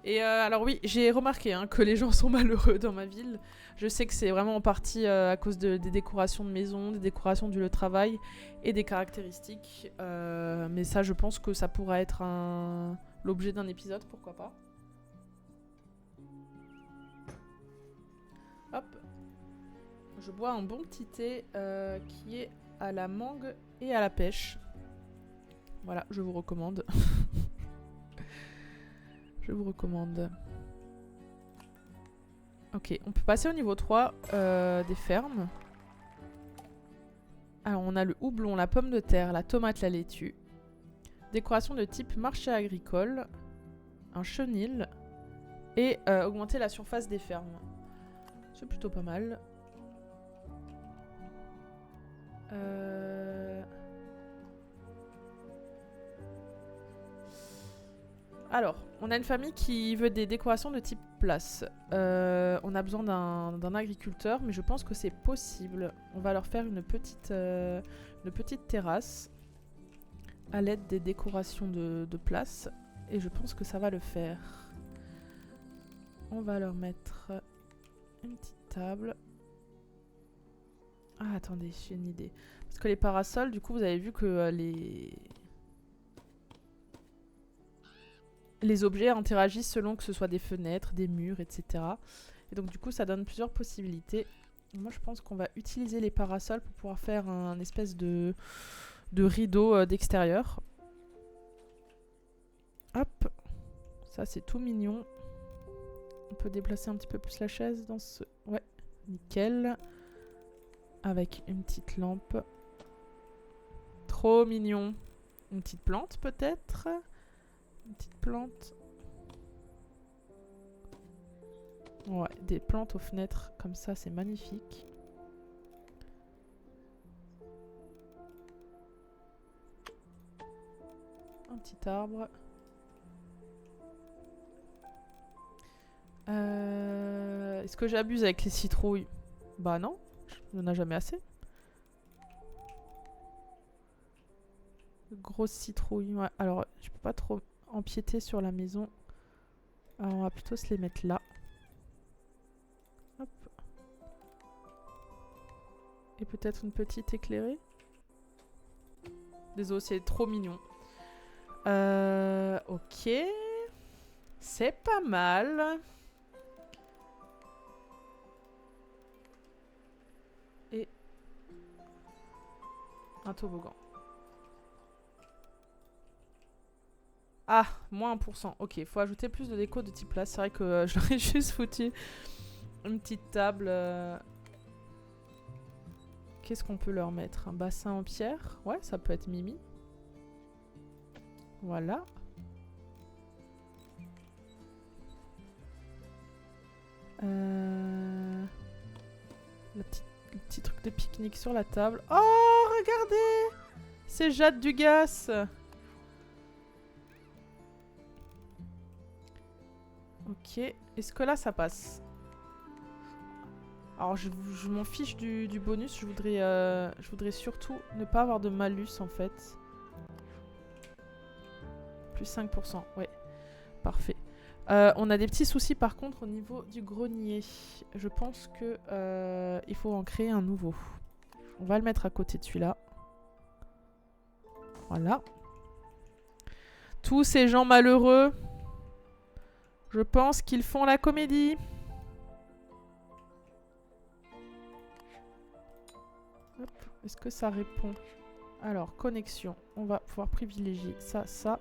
Et alors oui, j'ai remarqué que les gens sont malheureux dans ma ville. Je sais que c'est vraiment en partie à cause des décorations de maison, des décorations du lieu de travail et des caractéristiques. Mais ça, je pense que ça pourra être l'objet d'un épisode, pourquoi pas. Hop. Je bois un bon petit thé qui est à la mangue et à la pêche. Voilà, je vous recommande. Je vous recommande. Ok, on peut passer au niveau 3 des fermes. Alors, on a le houblon, la pomme de terre, la tomate, la laitue. Décoration de type marché agricole. Un chenil. Et augmenter la surface des fermes. C'est plutôt pas mal. Alors, on a une famille qui veut des décorations de type place. On a besoin d'un agriculteur, mais je pense que c'est possible. On va leur faire une petite terrasse à l'aide des décorations de place. Et je pense que ça va le faire. On va leur mettre une petite table. Ah, attendez, j'ai une idée. Parce que les parasols, du coup, vous avez vu que les objets interagissent selon que ce soit des fenêtres, des murs, etc. Et donc, du coup, ça donne plusieurs possibilités. Moi, je pense qu'on va utiliser les parasols pour pouvoir faire un espèce de rideau d'extérieur. Hop. Ça, c'est tout mignon. On peut déplacer un petit peu plus la chaise dans ce... Ouais, nickel. Avec une petite lampe. Trop mignon. Une petite plante peut-être. Une petite plante. Ouais, des plantes aux fenêtres comme ça, c'est magnifique. Un petit arbre. Est-ce que j'abuse avec les citrouilles? Bah non, il n'y en a jamais assez. Grosse citrouille. Ouais. Alors, je peux pas trop empiéter sur la maison. Alors, on va plutôt se les mettre là. Hop. Et peut-être une petite éclairée. Désolé, c'est trop mignon. Ok. C'est pas mal. Et un toboggan. Ah, moins 1%. Ok, faut ajouter plus de déco de type place. C'est vrai que je l'aurais juste foutu une petite table. Qu'est-ce qu'on peut leur mettre? Un bassin en pierre? Ouais, ça peut être Mimi. Voilà. Le petit truc de pique-nique sur la table. Oh, regardez! C'est Jade Dugas. Ok. Est-ce que là, ça passe? Alors, je m'en fiche du bonus. Je voudrais surtout ne pas avoir de malus, en fait. Plus 5%. Ouais. Parfait. On a des petits soucis, par contre, au niveau du grenier. Je pense que il faut en créer un nouveau. On va le mettre à côté de celui-là. Voilà. Tous ces gens malheureux, je pense qu'ils font la comédie. Est-ce que ça répond? Alors, connexion. On va pouvoir privilégier ça, ça.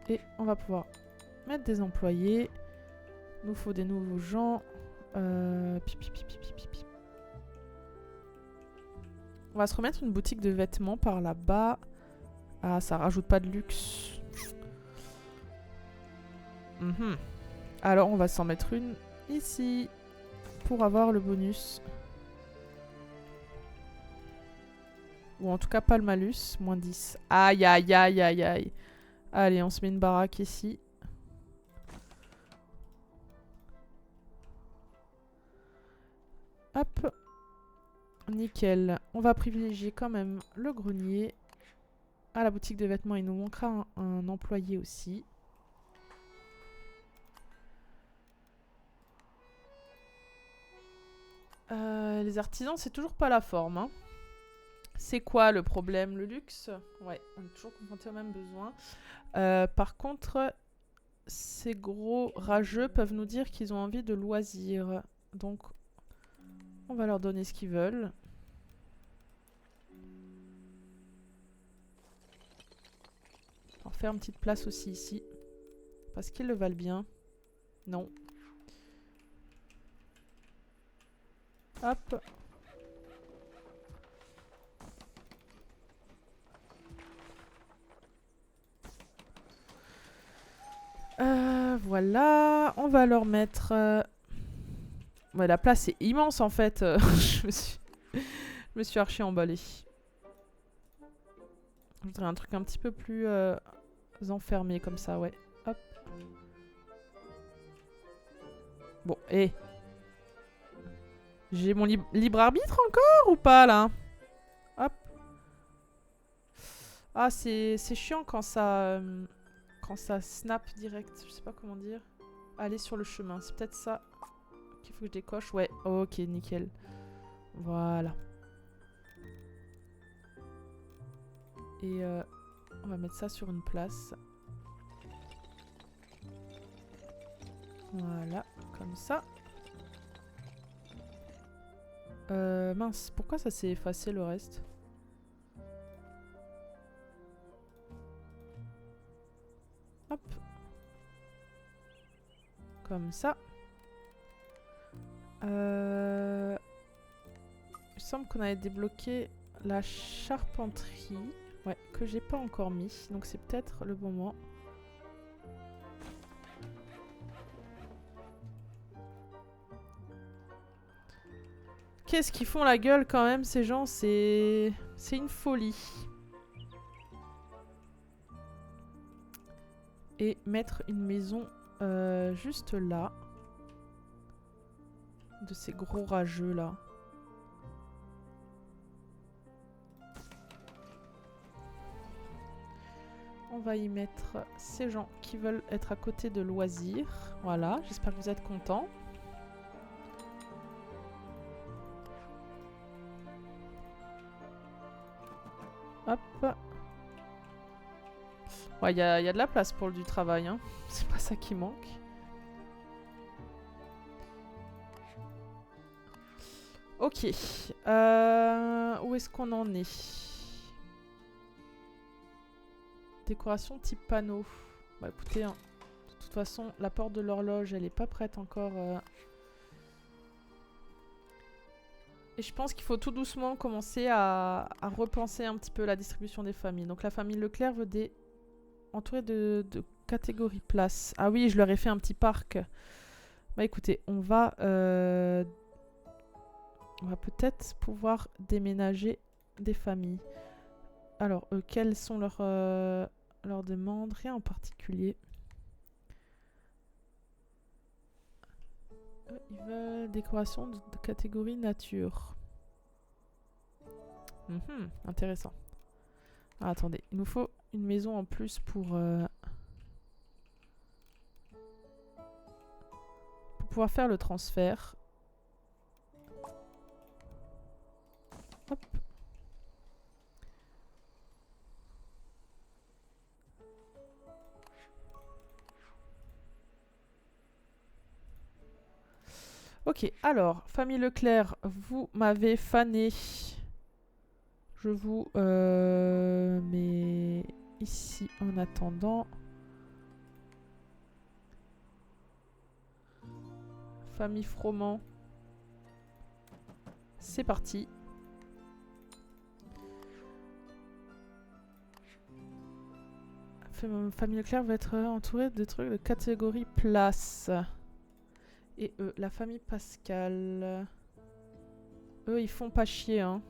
Et on va pouvoir mettre des employés. Nous faut des nouveaux gens. On va se remettre une boutique de vêtements par là-bas. Ah, ça rajoute pas de luxe. Alors, on va s'en mettre une ici. Pour avoir le bonus. Ou en tout cas pas le malus. Moins 10. Aïe aïe aïe aïe aïe. Allez, on se met une baraque ici. Hop. Nickel. On va privilégier quand même le grenier. À la boutique de vêtements, il nous manquera un employé aussi. Les artisans, c'est toujours pas la forme. Hein. C'est quoi le problème? Le luxe? Ouais, on est toujours confronté aux mêmes besoins. Par contre, ces gros rageux peuvent nous dire qu'ils ont envie de loisirs. Donc, on va leur donner ce qu'ils veulent. On va faire une petite place aussi ici. Parce qu'ils le valent bien. Non. Hop. voilà. On va leur mettre... Ouais, la place est immense en fait. Je me suis archi emballée. Je voudrais un truc un petit peu plus enfermé comme ça, ouais. Hop. Bon, et... J'ai mon libre arbitre encore ou pas là? Hop. Ah, c'est chiant quand ça snap direct. Je sais pas comment dire. Aller sur le chemin. C'est peut-être ça qu'il faut que je décoche. Ouais, ok, nickel. Voilà. Et on va mettre ça sur une place. Voilà, comme ça. Mince, pourquoi ça s'est effacé le reste? Hop. Comme ça. Il me semble qu'on avait débloqué la charpenterie. Ouais, que j'ai pas encore mis. Donc c'est peut-être le bon moment. Qu'est-ce qu'ils font la gueule quand même ces gens? C'est une folie. Et mettre une maison juste là. De ces gros rageux là. On va y mettre ces gens qui veulent être à côté de loisirs. Voilà, j'espère que vous êtes contents. Hop. Ouais, il y a de la place pour du travail, hein. C'est pas ça qui manque. Ok. Où est-ce qu'on en est? Décoration type panneau. Bah écoutez, hein, de toute façon, la porte de l'horloge, elle est pas prête encore. Et je pense qu'il faut tout doucement commencer à repenser un petit peu la distribution des familles. Donc la famille Leclerc veut des... entourée de catégories place. Ah oui, je leur ai fait un petit parc. Bah écoutez, on va peut-être pouvoir déménager des familles. Alors, quelles sont leurs demandes? Rien en particulier. Ils veulent décoration de catégorie nature. Intéressant. Ah, attendez, il nous faut une maison en plus pour pouvoir faire le transfert. Hop. Ok, alors, famille Leclerc, vous m'avez fané. Je vous mets ici en attendant. Famille Froment. C'est parti. Famille Leclerc va être entourée de trucs de catégorie place. Et eux, la famille Pascal. Eux, ils font pas chier, hein.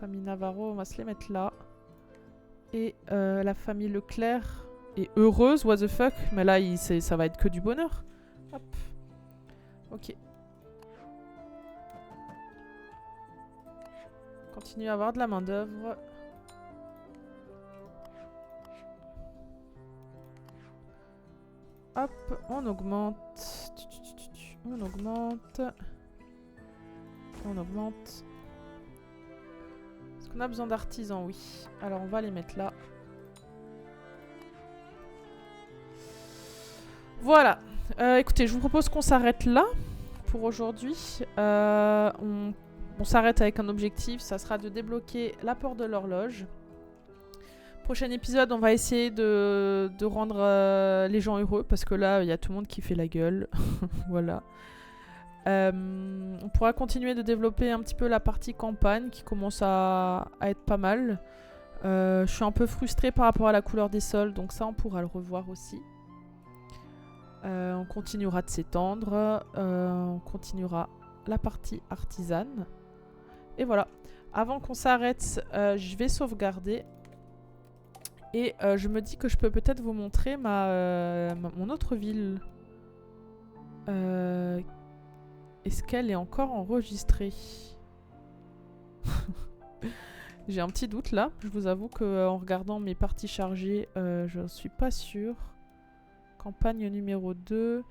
Famille Navarro, on va se les mettre là. Et la famille Leclerc est heureuse, what the fuck. Mais là, ça va être que du bonheur. Hop. Ok. Continue à avoir de la main d'œuvre. Hop, on augmente. On augmente. On augmente. Est-ce qu'on a besoin d'artisans? Oui. Alors on va les mettre là. Voilà. Écoutez, je vous propose qu'on s'arrête là pour aujourd'hui. On s'arrête avec un objectif, ça sera de débloquer la porte de l'horloge. Prochain épisode, on va essayer de rendre les gens heureux, parce que là, il y a tout le monde qui fait la gueule. Voilà. On pourra continuer de développer un petit peu la partie campagne qui commence à être pas mal. Je suis un peu frustrée par rapport à la couleur des sols, donc ça on pourra le revoir aussi. On continuera de s'étendre, on continuera la partie artisane. Et voilà, avant qu'on s'arrête, je vais sauvegarder. Et je me dis que je peux peut-être vous montrer mon autre ville. Est-ce qu'elle est encore enregistrée? J'ai un petit doute là. Je vous avoue qu'en regardant mes parties chargées, je ne suis pas sûre. Campagne numéro 2.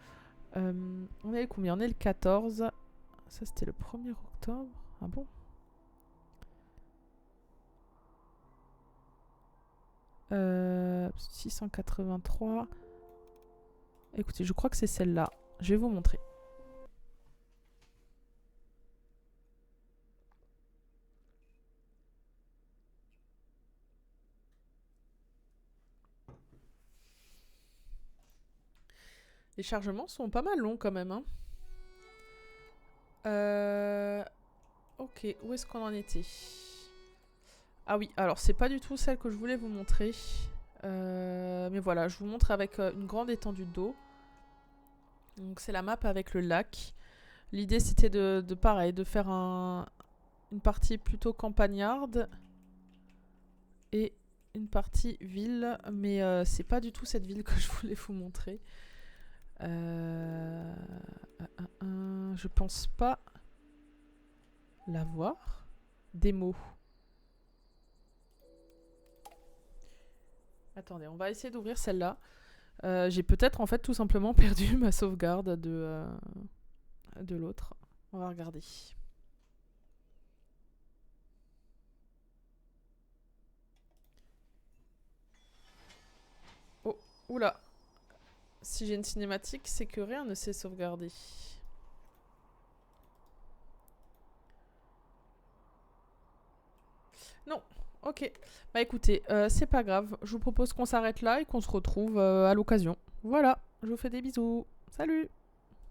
On est le combien? On est le 14. Ça c'était le 1er octobre. Ah bon? Euh, 683. Écoutez, je crois que c'est celle-là. Je vais vous montrer. Les chargements sont pas mal longs quand même. Hein. Ok, où est-ce qu'on en était? Ah oui, alors c'est pas du tout celle que je voulais vous montrer. Mais voilà, je vous montre avec une grande étendue d'eau. Donc c'est la map avec le lac. L'idée c'était de pareil, de faire une partie plutôt campagnarde et une partie ville. Mais c'est pas du tout cette ville que je voulais vous montrer. Je pense pas l'avoir. Démo. Attendez, on va essayer d'ouvrir celle-là. J'ai peut-être en fait tout simplement perdu ma sauvegarde de l'autre. On va regarder. Oh, oula. Si j'ai une cinématique, c'est que rien ne s'est sauvegardé. Non, ok. Bah écoutez, c'est pas grave. Je vous propose qu'on s'arrête là et qu'on se retrouve à l'occasion. Voilà, je vous fais des bisous. Salut!